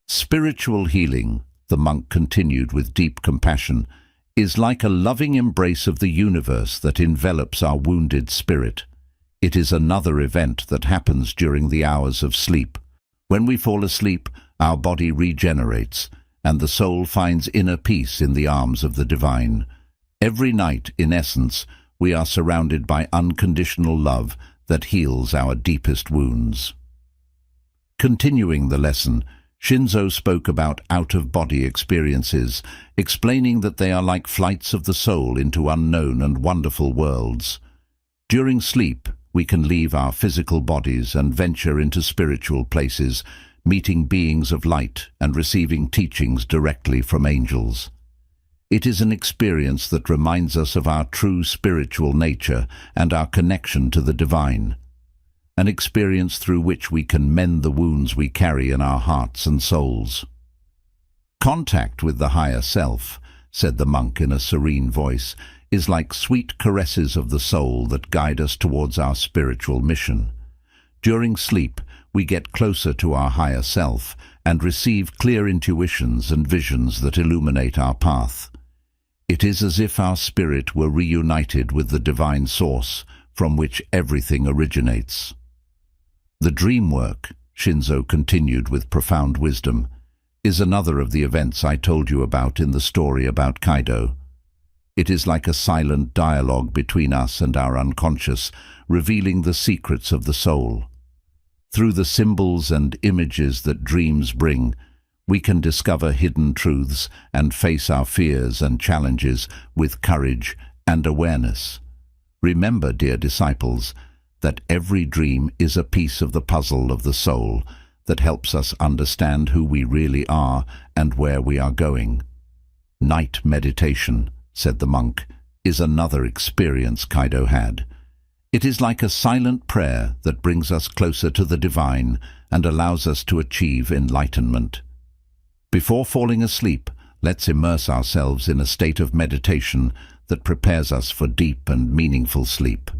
A: Spiritual healing, the monk continued with deep compassion, is like a loving embrace of the universe that envelops our wounded spirit. It is another event that happens during the hours of sleep. When we fall asleep, our body regenerates, and the soul finds inner peace in the arms of the divine. Every night, in essence, we are surrounded by unconditional love that heals our deepest wounds. Continuing the lesson, Shinzo spoke about out-of-body experiences, explaining that they are like flights of the soul into unknown and wonderful worlds. During sleep, we can leave our physical bodies and venture into spiritual places, meeting beings of light and receiving teachings directly from angels. It is an experience that reminds us of our true spiritual nature and our connection to the divine. An experience through which we can mend the wounds we carry in our hearts and souls. Contact with the higher self, said the monk in a serene voice, is like sweet caresses of the soul that guide us towards our spiritual mission. During sleep, we get closer to our higher self and receive clear intuitions and visions that illuminate our path. It is as if our spirit were reunited with the divine source from which everything originates. The dream work, Shinzo continued with profound wisdom, is another of the events I told you about in the story about Kaido. It is like a silent dialogue between us and our unconscious, revealing the secrets of the soul. Through the symbols and images that dreams bring, we can discover hidden truths and face our fears and challenges with courage and awareness. Remember, dear disciples, that every dream is a piece of the puzzle of the soul that helps us understand who we really are and where we are going. Night meditation, said the monk, is another experience Kaido had. It is like a silent prayer that brings us closer to the divine and allows us to achieve enlightenment. Before falling asleep, let's immerse ourselves in a state of meditation that prepares us for deep and meaningful sleep.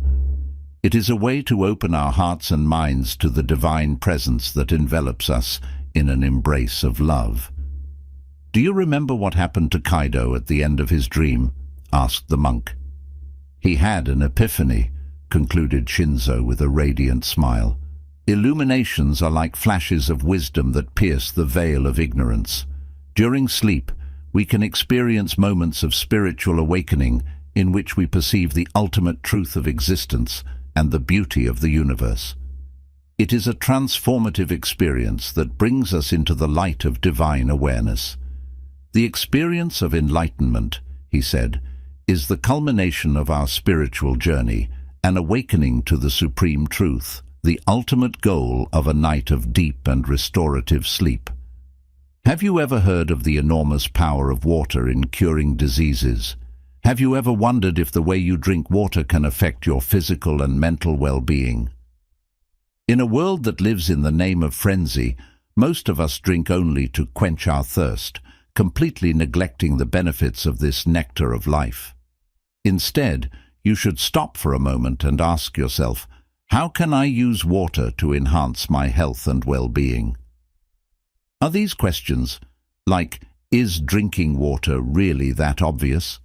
A: It is a way to open our hearts and minds to the divine presence that envelops us in an embrace of love. Do you remember what happened to Kaido at the end of his dream? Asked the monk. He had an epiphany, concluded Shinzo with a radiant smile. Illuminations are like flashes of wisdom that pierce the veil of ignorance. During sleep, we can experience moments of spiritual awakening in which we perceive the ultimate truth of existence and the beauty of the universe. It is a transformative experience that brings us into the light of divine awareness. The experience of enlightenment, he said, is the culmination of our spiritual journey, an awakening to the supreme truth, the ultimate goal of a night of deep and restorative sleep. Have you ever heard of the enormous power of water in curing diseases? Have you ever wondered if the way you drink water can affect your physical and mental well-being? In a world that lives in the name of frenzy, most of us drink only to quench our thirst, completely neglecting the benefits of this nectar of life. Instead, you should stop for a moment and ask yourself, how can I use water to enhance my health and well-being? Are these questions, like Is drinking water really that obvious?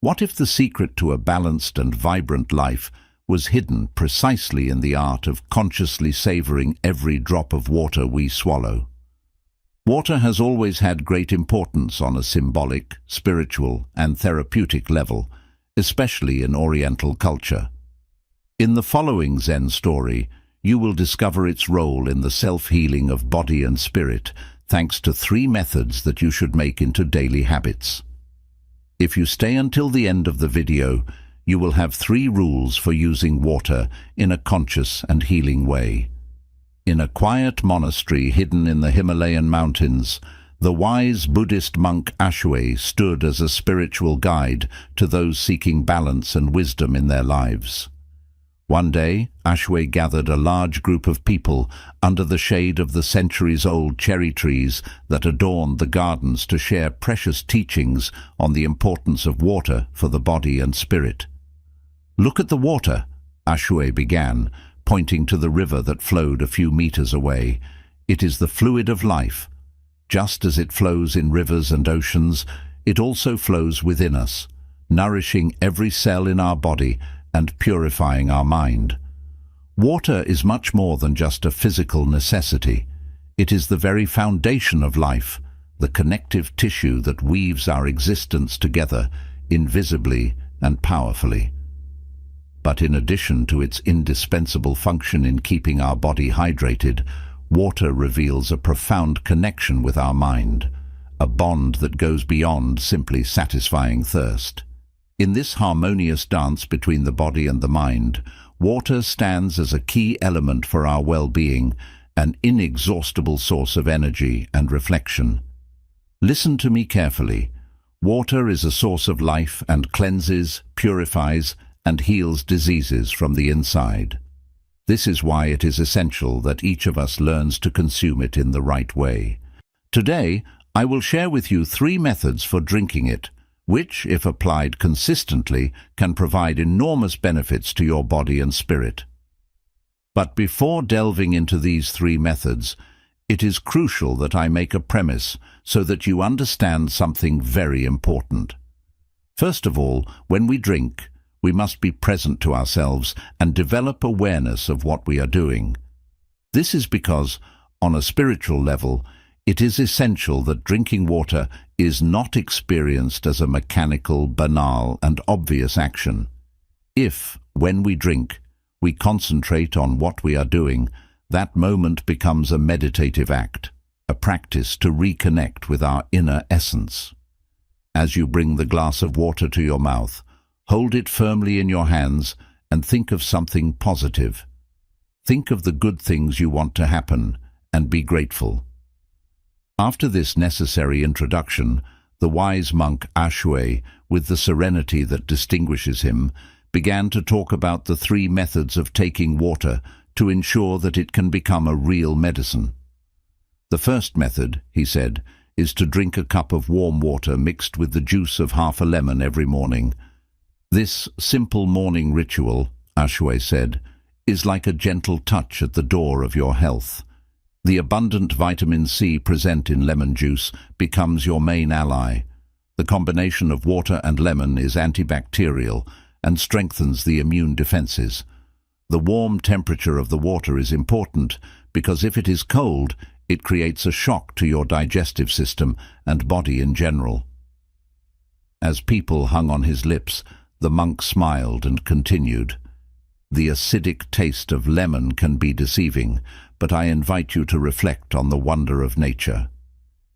A: What if the secret to a balanced and vibrant life was hidden precisely in the art of consciously savoring every drop of water we swallow? Water has always had great importance on a symbolic, spiritual, and therapeutic level, especially in Oriental culture. In the following Zen story, you will discover its role in the self-healing of body and spirit, thanks to 3 methods that you should make into daily habits. If you stay until the end of the video, you will have 3 rules for using water in a conscious and healing way. In a quiet monastery hidden in the Himalayan mountains, the wise Buddhist monk Ashwe stood as a spiritual guide to those seeking balance and wisdom in their lives. One day, Ashwe gathered a large group of people under the shade of the centuries-old cherry trees that adorned the gardens to share precious teachings on the importance of water for the body and spirit. "Look at the water," Ashwe began, pointing to the river that flowed a few meters away. "It is the fluid of life. Just as it flows in rivers and oceans, it also flows within us, nourishing every cell in our body and purifying our mind. Water is much more than just a physical necessity. It is the very foundation of life, the connective tissue that weaves our existence together invisibly and powerfully. But in addition to its indispensable function in keeping our body hydrated, water reveals a profound connection with our mind, a bond that goes beyond simply satisfying thirst. In this harmonious dance between the body and the mind, water stands as a key element for our well-being, an inexhaustible source of energy and reflection. Listen to me carefully. Water is a source of life and cleanses, purifies, and heals diseases from the inside. This is why it is essential that each of us learns to consume it in the right way. Today, I will share with you 3 methods for drinking it, which, if applied consistently, can provide enormous benefits to your body and spirit. But before delving into these 3 methods, it is crucial that I make a premise so that you understand something very important. First of all, when we drink, we must be present to ourselves and develop awareness of what we are doing. This is because, on a spiritual level, it is essential that drinking water is not experienced as a mechanical, banal, and obvious action. If, when we drink, we concentrate on what we are doing, that moment becomes a meditative act, a practice to reconnect with our inner essence. As you bring the glass of water to your mouth, hold it firmly in your hands and think of something positive. Think of the good things you want to happen and be grateful. After this necessary introduction, the wise monk Ashwe, with the serenity that distinguishes him, began to talk about the 3 methods of taking water to ensure that it can become a real medicine. The first method, he said, is to drink a cup of warm water mixed with the juice of half a lemon every morning. This simple morning ritual, Ashwe said, is like a gentle touch at the door of your health. The abundant vitamin C present in lemon juice becomes your main ally. The combination of water and lemon is antibacterial and strengthens the immune defenses. The warm temperature of the water is important because if it is cold, it creates a shock to your digestive system and body in general. As people hung on his lips, the monk smiled and continued, "The acidic taste of lemon can be deceiving, but I invite you to reflect on the wonder of nature.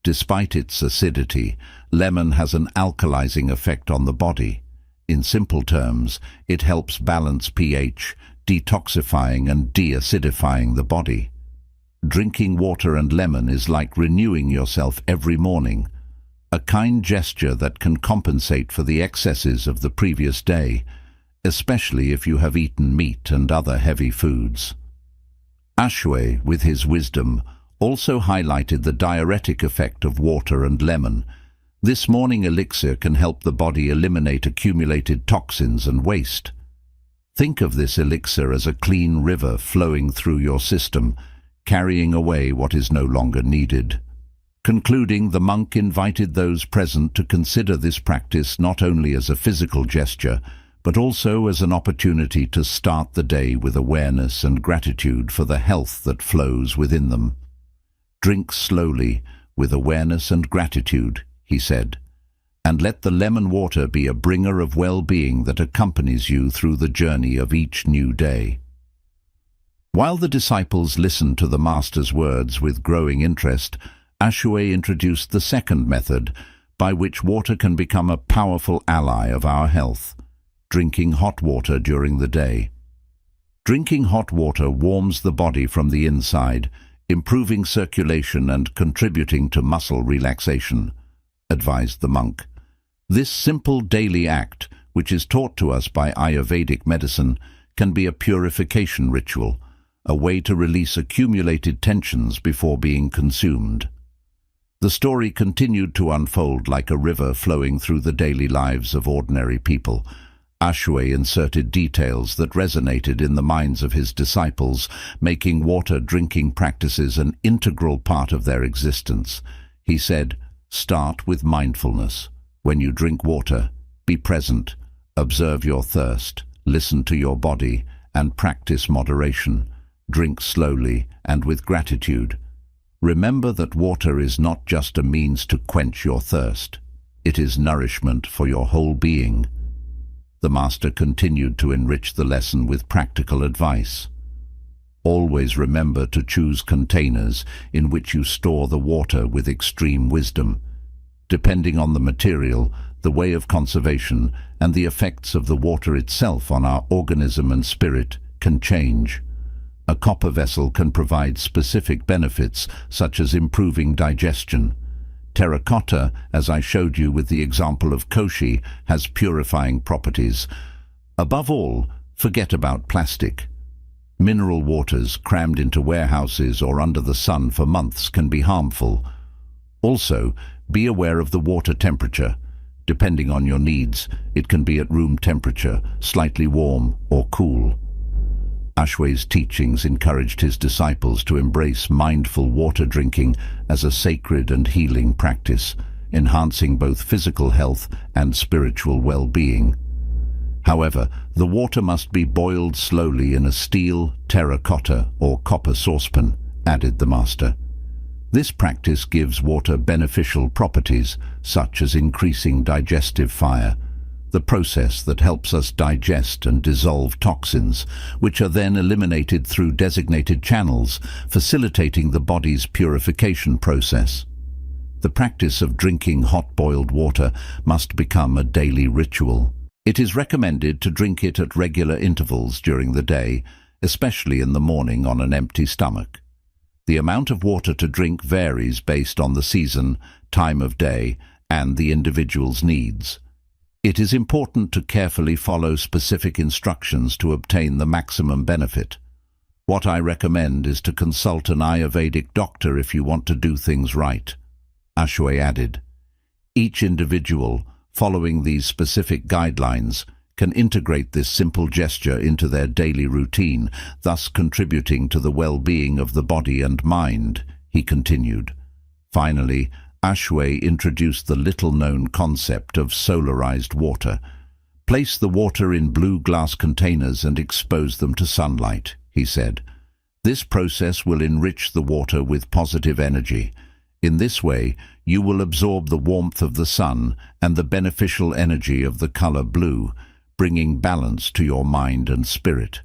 A: Despite its acidity, lemon has an alkalizing effect on the body. In simple terms, it helps balance pH, detoxifying and deacidifying the body. Drinking water and lemon is like renewing yourself every morning, a kind gesture that can compensate for the excesses of the previous day, especially if you have eaten meat and other heavy foods." Ashwe, with his wisdom, also highlighted the diuretic effect of water and lemon. This morning elixir can help the body eliminate accumulated toxins and waste. Think of this elixir as a clean river flowing through your system, carrying away what is no longer needed. Concluding, the monk invited those present to consider this practice not only as a physical gesture, but also as an opportunity to start the day with awareness and gratitude for the health that flows within them. "Drink slowly, with awareness and gratitude," he said, "and let the lemon water be a bringer of well-being that accompanies you through the journey of each new day." While the disciples listened to the Master's words with growing interest, Ashue introduced the second method by which water can become a powerful ally of our health: drinking hot water during the day. Drinking hot water warms the body from the inside, improving circulation and contributing to muscle relaxation, advised the monk. This simple daily act, which is taught to us by Ayurvedic medicine, can be a purification ritual, a way to release accumulated tensions before being consumed. The story continued to unfold like a river flowing through the daily lives of ordinary people. Ashue inserted details that resonated in the minds of his disciples, making water drinking practices an integral part of their existence. He said, "Start with mindfulness. When you drink water, be present, observe your thirst, listen to your body, and practice moderation. Drink slowly and with gratitude. Remember that water is not just a means to quench your thirst. It is nourishment for your whole being." The Master continued to enrich the lesson with practical advice. Always remember to choose containers in which you store the water with extreme wisdom. Depending on the material, the way of conservation, and the effects of the water itself on our organism and spirit can change. A copper vessel can provide specific benefits, such as improving digestion. Terracotta, as I showed you with the example of koshi, has purifying properties. Above all, forget about plastic. Mineral waters crammed into warehouses or under the sun for months can be harmful. Also, be aware of the water temperature. Depending on your needs, it can be at room temperature, slightly warm or cool. Ashue's teachings encouraged his disciples to embrace mindful water drinking as a sacred and healing practice, enhancing both physical health and spiritual well-being. However, the water must be boiled slowly in a steel, terracotta, or copper saucepan, added the Master. This practice gives water beneficial properties, such as increasing digestive fire, the process that helps us digest and dissolve toxins, which are then eliminated through designated channels, facilitating the body's purification process. The practice of drinking hot-boiled water must become a daily ritual. It is recommended to drink it at regular intervals during the day, especially in the morning on an empty stomach. The amount of water to drink varies based on the season, time of day, and the individual's needs. It is important to carefully follow specific instructions to obtain the maximum benefit. What I recommend is to consult an Ayurvedic doctor if you want to do things right, Ashue added. Each individual, following these specific guidelines, can integrate this simple gesture into their daily routine, thus contributing to the well-being of the body and mind, he continued. Finally, Ashue introduced the little-known concept of solarized water. Place the water in blue glass containers and expose them to sunlight, he said. This process will enrich the water with positive energy. In this way, you will absorb the warmth of the sun and the beneficial energy of the color blue, bringing balance to your mind and spirit.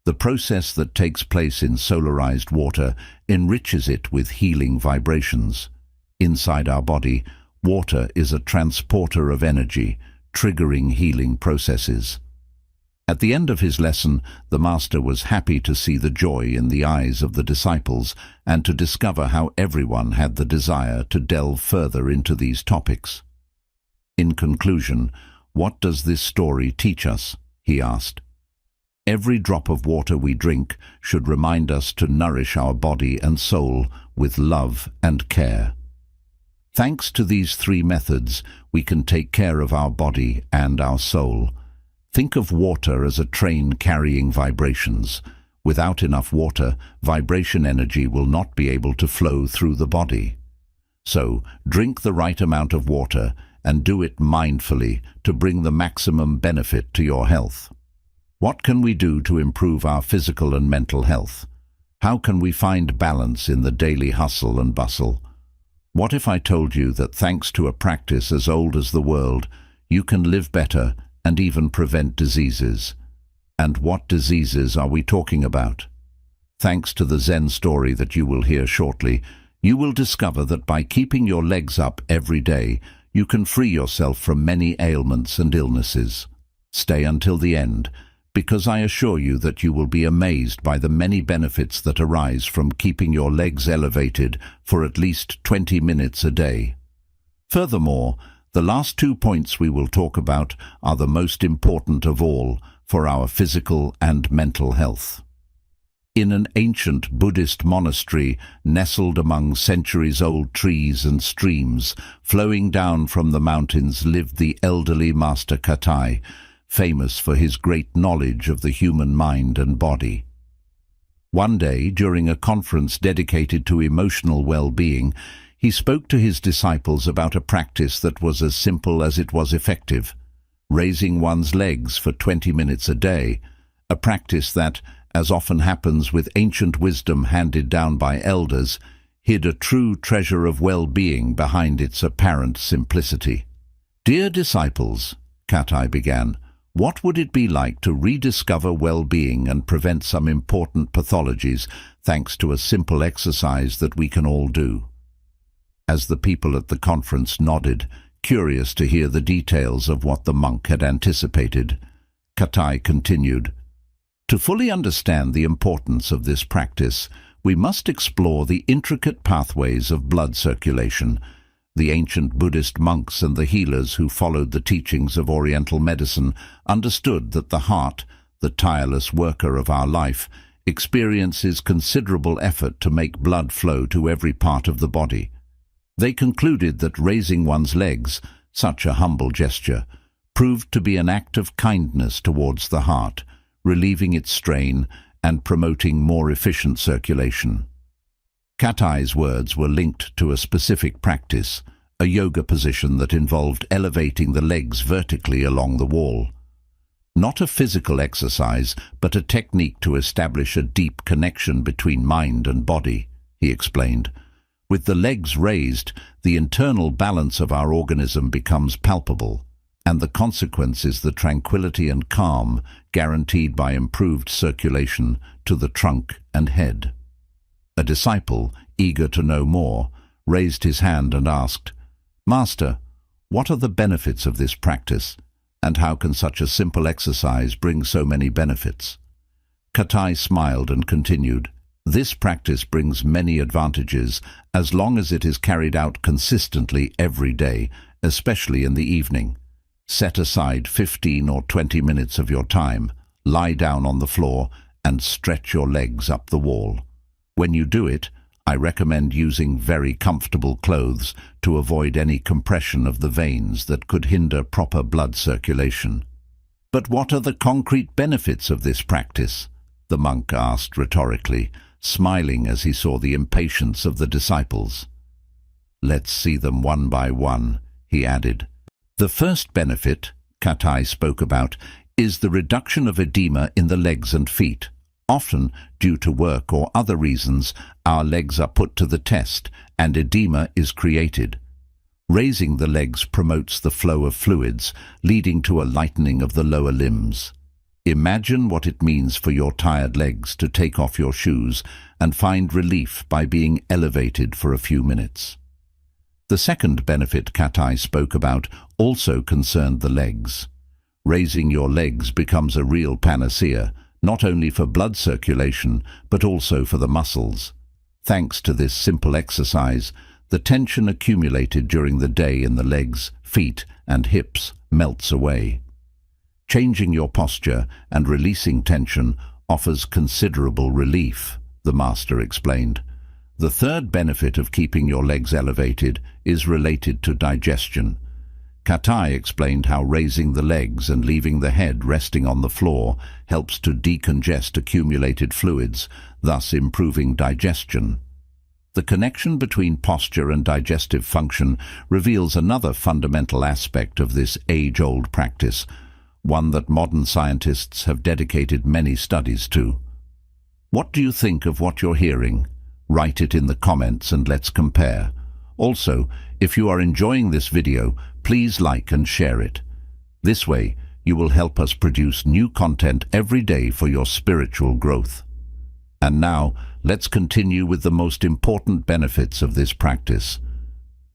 A: The process that takes place in solarized water enriches it with healing vibrations. Inside our body, water is a transporter of energy, triggering healing processes. At the end of his lesson, the Master was happy to see the joy in the eyes of the disciples and to discover how everyone had the desire to delve further into these topics. In conclusion, what does this story teach us? He asked. Every drop of water we drink should remind us to nourish our body and soul with love and care. Thanks to these three methods, we can take care of our body and our soul. Think of water as a train carrying vibrations. Without enough water, vibration energy will not be able to flow through the body. So, drink the right amount of water and do it mindfully to bring the maximum benefit to your health. What can we do to improve our physical and mental health? How can we find balance in the daily hustle and bustle? What if I told you that thanks to a practice as old as the world, you can live better and even prevent diseases? And what diseases are we talking about? Thanks to the Zen story that you will hear shortly, you will discover that by keeping your legs up every day, you can free yourself from many ailments and illnesses. Stay until the end, because I assure you that you will be amazed by the many benefits that arise from keeping your legs elevated for at least 20 minutes a day. Furthermore, the last 2 points we will talk about are the most important of all for our physical and mental health. In an ancient Buddhist monastery nestled among centuries-old trees and streams flowing down from the mountains lived the elderly Master Katai, famous for his great knowledge of the human mind and body. One day, during a conference dedicated to emotional well-being, he spoke to his disciples about a practice that was as simple as it was effective: raising one's legs for 20 minutes a day, a practice that, as often happens with ancient wisdom handed down by elders, hid a true treasure of well-being behind its apparent simplicity. "Dear disciples," Katai began, "what would it be like to rediscover well-being and prevent some important pathologies thanks to a simple exercise that we can all do?" As the people at the conference nodded, curious to hear the details of what the monk had anticipated, Katai continued, "To fully understand the importance of this practice, we must explore the intricate pathways of blood circulation. The ancient Buddhist monks and the healers who followed the teachings of Oriental medicine understood that the heart, the tireless worker of our life, experiences considerable effort to make blood flow to every part of the body. They concluded that raising one's legs, such a humble gesture, proved to be an act of kindness towards the heart, relieving its strain and promoting more efficient circulation. Katai's words were linked to a specific practice, a yoga position that involved elevating the legs vertically along the wall. Not a physical exercise, but a technique to establish a deep connection between mind and body, he explained. With the legs raised, the internal balance of our organism becomes palpable, and the consequence is the tranquility and calm guaranteed by improved circulation to the trunk and head. A disciple, eager to know more, raised his hand and asked, "Master, what are the benefits of this practice, and how can such a simple exercise bring so many benefits?" Katai smiled and continued, "This practice brings many advantages as long as it is carried out consistently every day, especially in the evening. Set aside 15 or 20 minutes of your time, lie down on the floor, and stretch your legs up the wall. When you do it, I recommend using very comfortable clothes to avoid any compression of the veins that could hinder proper blood circulation." "But what are the concrete benefits of this practice?" the monk asked rhetorically, smiling as he saw the impatience of the disciples. "Let's see them one by one," he added. "The first benefit," Katai spoke about, is the reduction of edema in the legs and feet. Often, due to work or other reasons, our legs are put to the test and edema is created. Raising the legs promotes the flow of fluids, leading to a lightening of the lower limbs. Imagine what it means for your tired legs to take off your shoes and find relief by being elevated for a few minutes. The second benefit Katai spoke about also concerned the legs. Raising your legs becomes a real panacea, not only for blood circulation, but also for the muscles. Thanks to this simple exercise, the tension accumulated during the day in the legs, feet, and hips melts away. Changing your posture and releasing tension offers considerable relief, the master explained. The third benefit of keeping your legs elevated is related to digestion. Katai explained how raising the legs and leaving the head resting on the floor helps to decongest accumulated fluids, thus improving digestion. The connection between posture and digestive function reveals another fundamental aspect of this age-old practice, one that modern scientists have dedicated many studies to. What do you think of what you're hearing? Write it in the comments and let's compare. Also, if you are enjoying this video, please like and share it. This way, you will help us produce new content every day for your spiritual growth. And now, let's continue with the most important benefits of this practice.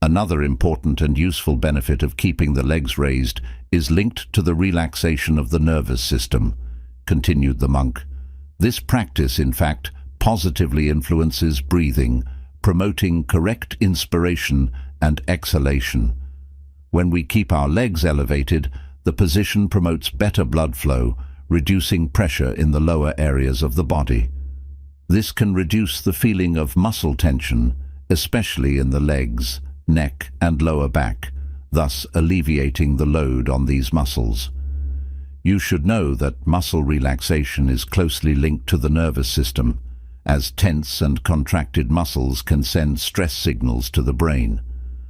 A: Another important and useful benefit of keeping the legs raised is linked to the relaxation of the nervous system, continued the monk. This practice, in fact, positively influences breathing, promoting correct inspiration and exhalation. When we keep our legs elevated, the position promotes better blood flow, reducing pressure in the lower areas of the body. This can reduce the feeling of muscle tension, especially in the legs, neck and lower back, thus alleviating the load on these muscles. You should know that muscle relaxation is closely linked to the nervous system, as tense and contracted muscles can send stress signals to the brain.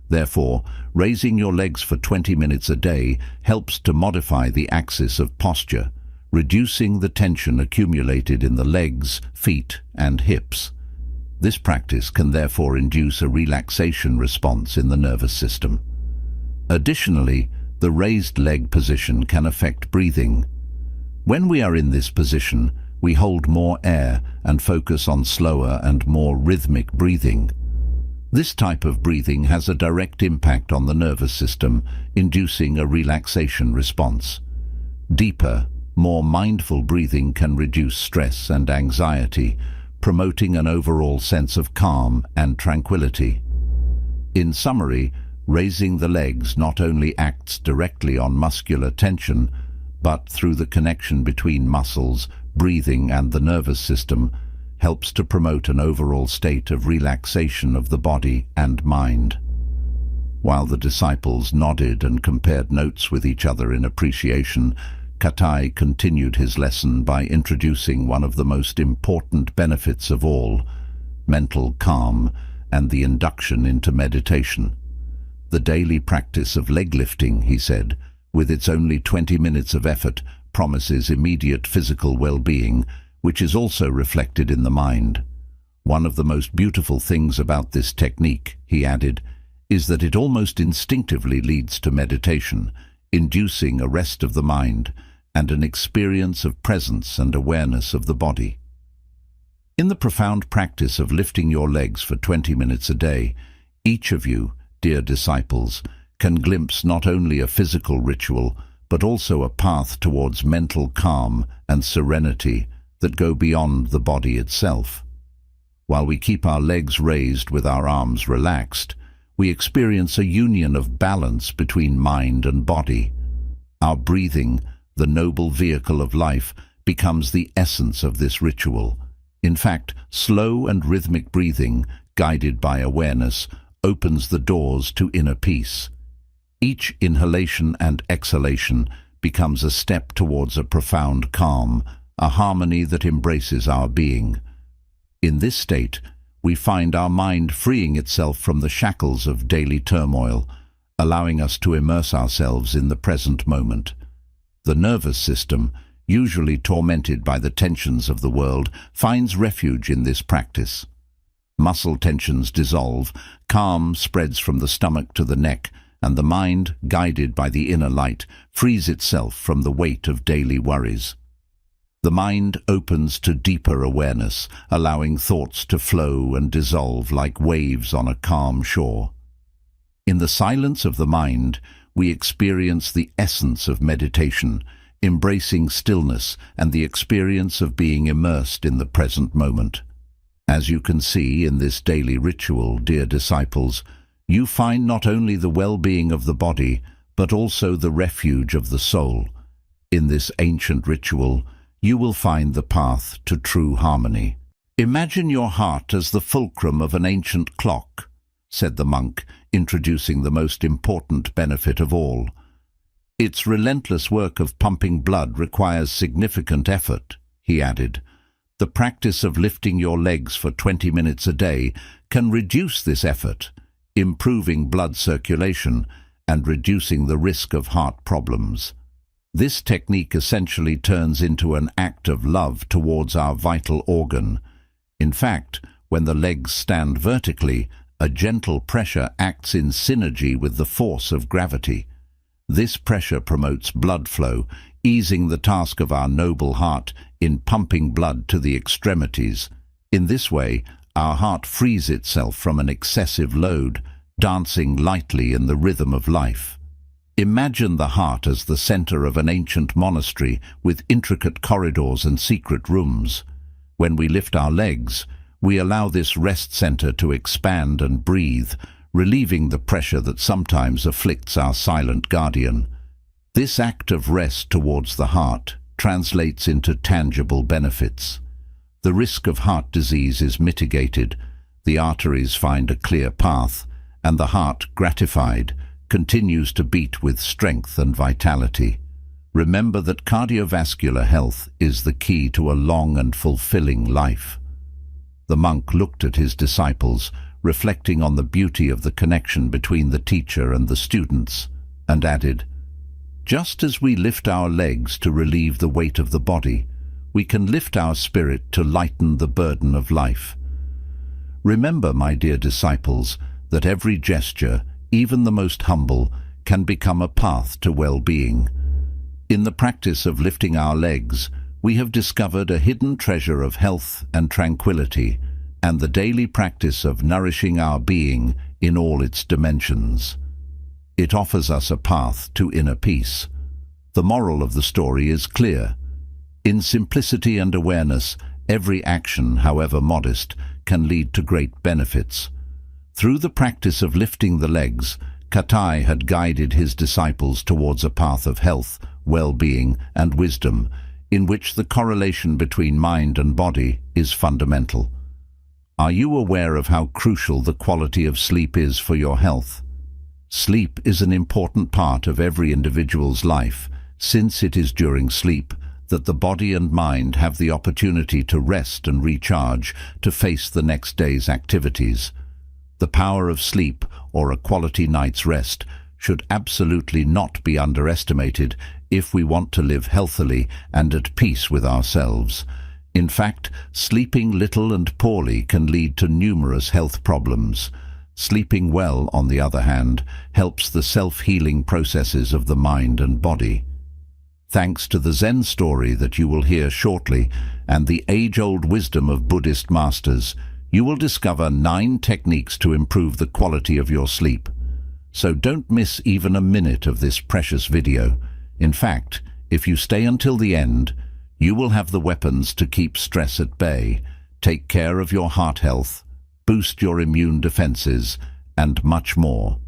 A: Therefore, raising your legs for 20 minutes a day helps to modify the axis of posture, reducing the tension accumulated in the legs, feet, and hips. This practice can therefore induce a relaxation response in the nervous system. Additionally, the raised leg position can affect breathing. When we are in this position, we hold more air and focus on slower and more rhythmic breathing. This type of breathing has a direct impact on the nervous system, inducing a relaxation response. Deeper, more mindful breathing can reduce stress and anxiety, promoting an overall sense of calm and tranquility. In summary, raising the legs not only acts directly on muscular tension, but through the connection between muscles, breathing and the nervous system, helps to promote an overall state of relaxation of the body and mind. While the disciples nodded and compared notes with each other in appreciation, Katai continued his lesson by introducing one of the most important benefits of all, mental calm and the induction into meditation. The daily practice of leg lifting, he said, with its only 20 minutes of effort, promises immediate physical well-being, which is also reflected in the mind. One of the most beautiful things about this technique, he added, is that it almost instinctively leads to meditation, inducing a rest of the mind and an experience of presence and awareness of the body. In the profound practice of lifting your legs for 20 minutes a day, each of you, dear disciples, can glimpse not only a physical ritual, but also a path towards mental calm and serenity that go beyond the body itself. While we keep our legs raised with our arms relaxed, we experience a union of balance between mind and body. Our breathing, the noble vehicle of life, becomes the essence of this ritual. In fact, slow and rhythmic breathing, guided by awareness, opens the doors to inner peace. Each inhalation and exhalation becomes a step towards a profound calm, a harmony that embraces our being. In this state, we find our mind freeing itself from the shackles of daily turmoil, allowing us to immerse ourselves in the present moment. The nervous system, usually tormented by the tensions of the world, finds refuge in this practice. Muscle tensions dissolve, calm spreads from the stomach to the neck, and the mind, guided by the inner light, frees itself from the weight of daily worries. The mind opens to deeper awareness, allowing thoughts to flow and dissolve like waves on a calm shore. In the silence of the mind, we experience the essence of meditation, embracing stillness and the experience of being immersed in the present moment. As you can see in this daily ritual, dear disciples, you find not only the well-being of the body, but also the refuge of the soul. In this ancient ritual, you will find the path to true harmony. Imagine your heart as the fulcrum of an ancient clock, said the monk, introducing the most important benefit of all. Its relentless work of pumping blood requires significant effort, he added. The practice of lifting your legs for 20 minutes a day can reduce this effort, improving blood circulation and reducing the risk of heart problems. This technique essentially turns into an act of love towards our vital organ. In fact, when the legs stand vertically, a gentle pressure acts in synergy with the force of gravity. This pressure promotes blood flow, easing the task of our noble heart in pumping blood to the extremities. In this way, our heart frees itself from an excessive load, dancing lightly in the rhythm of life. Imagine the heart as the center of an ancient monastery with intricate corridors and secret rooms. When we lift our legs, we allow this rest center to expand and breathe, relieving the pressure that sometimes afflicts our silent guardian. This act of rest towards the heart translates into tangible benefits. The risk of heart disease is mitigated, the arteries find a clear path, and the heart, gratified, continues to beat with strength and vitality. Remember that cardiovascular health is the key to a long and fulfilling life. The monk looked at his disciples, reflecting on the beauty of the connection between the teacher and the students, and added, "Just as we lift our legs to relieve the weight of the body, we can lift our spirit to lighten the burden of life. Remember, my dear disciples, that every gesture, even the most humble, can become a path to well-being. In the practice of lifting our legs, we have discovered a hidden treasure of health and tranquility, and the daily practice of nourishing our being in all its dimensions. It offers us a path to inner peace. The moral of the story is clear. In simplicity and awareness, every action, however modest, can lead to great benefits. Through the practice of lifting the legs, Katai had guided his disciples towards a path of health, well-being, and wisdom, in which the correlation between mind and body is fundamental. Are you aware of how crucial the quality of sleep is for your health? Sleep is an important part of every individual's life, since it is during sleep that the body and mind have the opportunity to rest and recharge to face the next day's activities. The power of sleep, or a quality night's rest, should absolutely not be underestimated if we want to live healthily and at peace with ourselves. In fact, sleeping little and poorly can lead to numerous health problems. Sleeping well, on the other hand, helps the self-healing processes of the mind and body. Thanks to the Zen story that you will hear shortly and the age-old wisdom of Buddhist masters, you will discover 9 techniques to improve the quality of your sleep. So don't miss even a minute of this precious video. In fact, if you stay until the end, you will have the weapons to keep stress at bay, take care of your heart health, boost your immune defenses, and much more.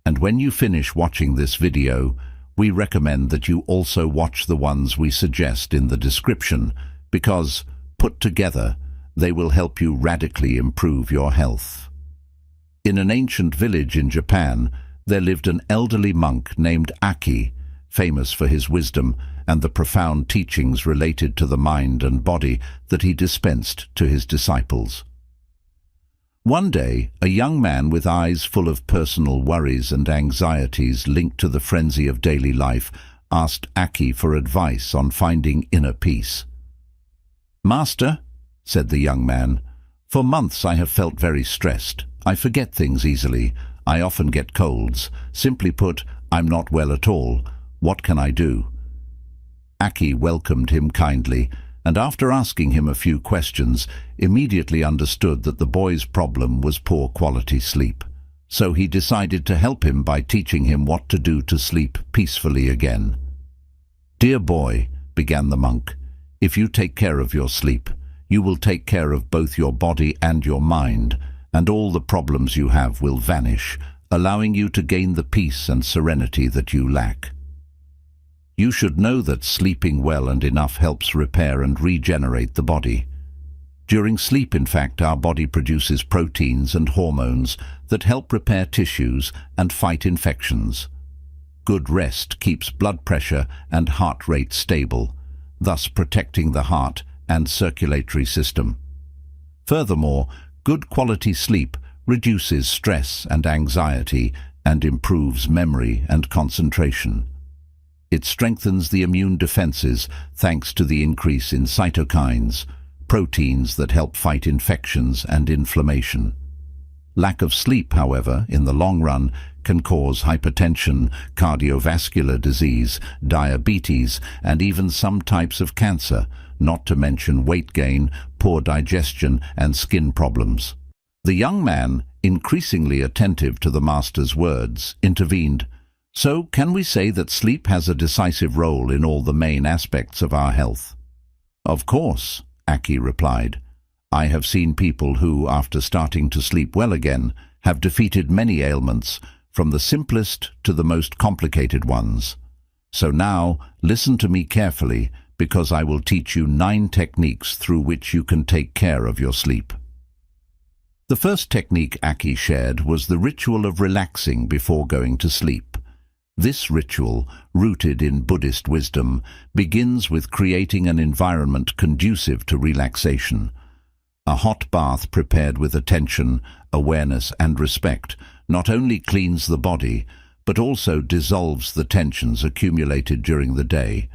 A: And when you finish watching this video, we recommend that you also watch the ones we suggest in the description, because, put together, they will help you radically improve your health. In an ancient village in Japan, there lived an elderly monk named Aki, famous for his wisdom and the profound teachings related to the mind and body that he dispensed to his disciples. One day, a young man with eyes full of personal worries and anxieties linked to the frenzy of daily life asked Aki for advice on finding inner peace. "Master," said the young man, "for months I have felt very stressed. I forget things easily. I often get colds. Simply put, I'm not well at all. What can I do?" Aki welcomed him kindly, and after asking him a few questions, immediately understood that the boy's problem was poor quality sleep. So he decided to help him by teaching him what to do to sleep peacefully again. "Dear boy," began the monk, "if you take care of your sleep, you will take care of both your body and your mind, and all the problems you have will vanish, allowing you to gain the peace and serenity that you lack. You should know that sleeping well and enough helps repair and regenerate the body. During sleep, in fact, our body produces proteins and hormones that help repair tissues and fight infections. Good rest keeps blood pressure and heart rate stable, thus protecting the heart and circulatory system. Furthermore, Good quality sleep reduces stress and anxiety and improves memory and concentration. It strengthens the immune defenses thanks to the increase in cytokines, proteins that help fight infections and inflammation. Lack of sleep, however, in the long run, can cause hypertension, cardiovascular disease, diabetes, and even some types of cancer, not to mention weight gain, poor digestion, and skin problems. The young man, increasingly attentive to the master's words, intervened. So, can we say that sleep has a decisive role in all the main aspects of our health? Of course, Aki replied. I have seen people who, after starting to sleep well again, have defeated many ailments, from the simplest to the most complicated ones. So now, listen to me carefully, because I will teach you 9 techniques through which you can take care of your sleep. The first technique Aki shared was the ritual of relaxing before going to sleep. This ritual, rooted in Buddhist wisdom, begins with creating an environment conducive to relaxation. A hot bath prepared with attention, awareness, and respect not only cleans the body, but also dissolves the tensions accumulated during the day,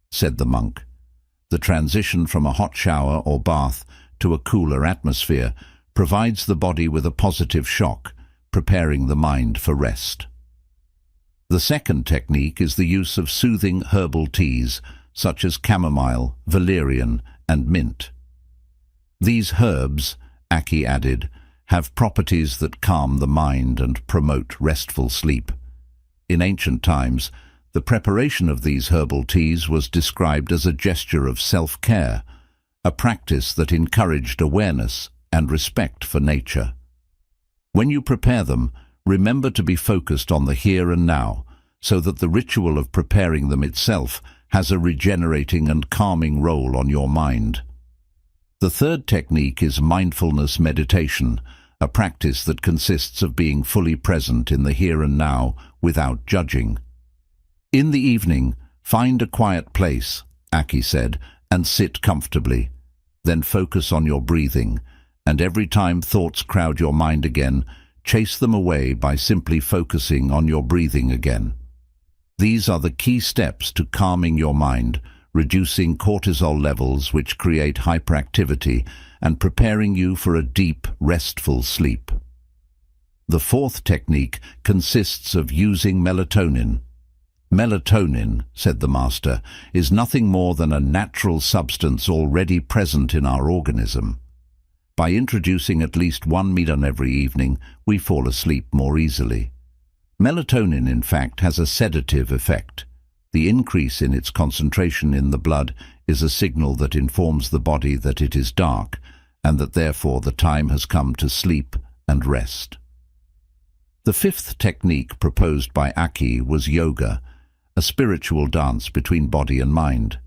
A: said the monk. The transition from a hot shower or bath to a cooler atmosphere provides the body with a positive shock, preparing the mind for rest. The second technique is the use of soothing herbal teas, such as chamomile, valerian, and mint. These herbs, Aki added, have properties that calm the mind and promote restful sleep. In ancient times, the preparation of these herbal teas was described as a gesture of self-care, a practice that encouraged awareness and respect for nature. When you prepare them, remember to be focused on the here and now, so that the ritual of preparing them itself has a regenerating and calming role on your mind. The third technique is mindfulness meditation, a practice that consists of being fully present in the here and now without judging. In the evening, find a quiet place, Aki said, and sit comfortably. Then focus on your breathing, and every time thoughts crowd your mind again, chase them away by simply focusing on your breathing again. These are the key steps to calming your mind, reducing cortisol levels which create hyperactivity, and preparing you for a deep, restful sleep. The fourth technique consists of using melatonin. Melatonin, said the master, is nothing more than a natural substance already present in our organism. By introducing at least 1 milligram every evening, we fall asleep more easily. Melatonin, in fact, has a sedative effect. The increase in its concentration in the blood is a signal that informs the body that it is dark, and that therefore the time has come to sleep and rest. The fifth technique proposed by Aki was yoga, a spiritual dance between body and mind.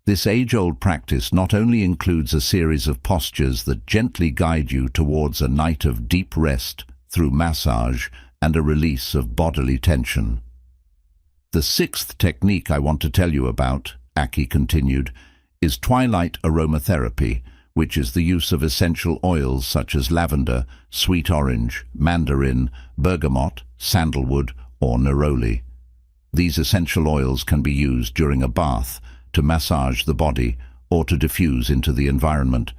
A: This age-old practice not only includes a series of postures that gently guide you towards a night of deep rest through massage and a release of bodily tension. The sixth technique I want to tell you about, Aki continued, is twilight aromatherapy, which is the use of essential oils such as lavender, sweet orange, mandarin, bergamot, sandalwood, or neroli. These essential oils can be used during a bath to massage the body or to diffuse into the environment.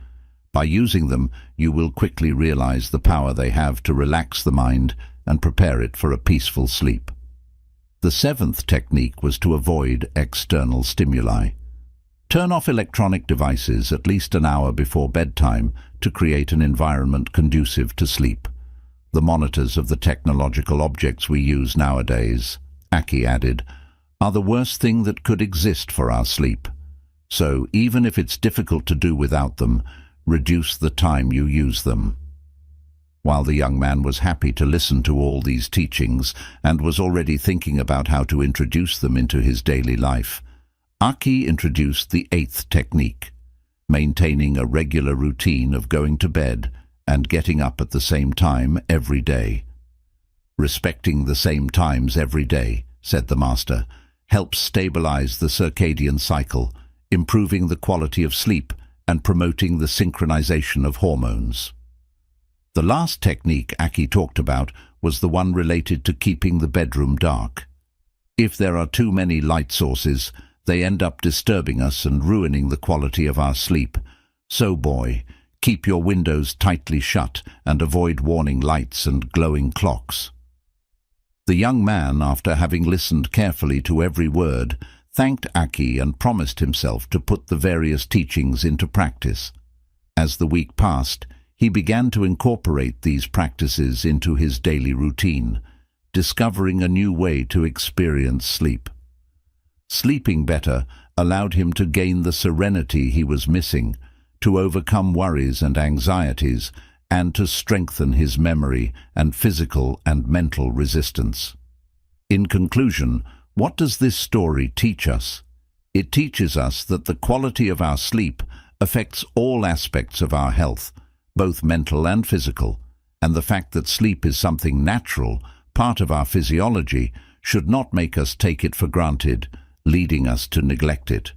A: By using them, you will quickly realize the power they have to relax the mind and prepare it for a peaceful sleep. The seventh technique was to avoid external stimuli. Turn off electronic devices at least an hour before bedtime to create an environment conducive to sleep. The monitors of the technological objects we use nowadays, Aki added, are the worst thing that could exist for our sleep. So, even if it's difficult to do without them, reduce the time you use them. While the young man was happy to listen to all these teachings and was already thinking about how to introduce them into his daily life, Aki introduced the eighth technique, maintaining a regular routine of going to bed and getting up at the same time every day. Respecting the same times every day, said the master, helps stabilize the circadian cycle, improving the quality of sleep and promoting the synchronization of hormones. The last technique Aki talked about was the one related to keeping the bedroom dark. If there are too many light sources, they end up disturbing us and ruining the quality of our sleep. So boy, keep your windows tightly shut and avoid warning lights and glowing clocks. The young man, after having listened carefully to every word, thanked Aki and promised himself to put the various teachings into practice. As the week passed, he began to incorporate these practices into his daily routine, discovering a new way to experience sleep. Sleeping better allowed him to gain the serenity he was missing, to overcome worries and anxieties, and to strengthen his memory and physical and mental resistance. In conclusion, what does this story teach us? It teaches us that the quality of our sleep affects all aspects of our health, both mental and physical, and the fact that sleep is something natural, part of our physiology, should not make us take it for granted, leading us to neglect it.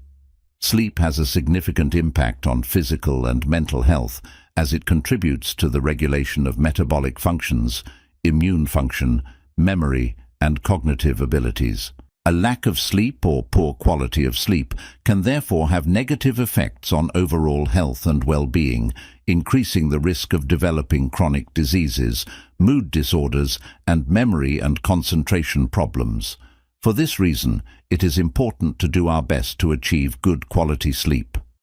A: Sleep has a significant impact on physical and mental health as it contributes to the regulation of metabolic functions, immune function, memory, and cognitive abilities. A lack of sleep or poor quality of sleep can therefore have negative effects on overall health and well-being, increasing the risk of developing chronic diseases, mood disorders, and memory and concentration problems. For this reason, it is important to do our best to achieve good quality sleep.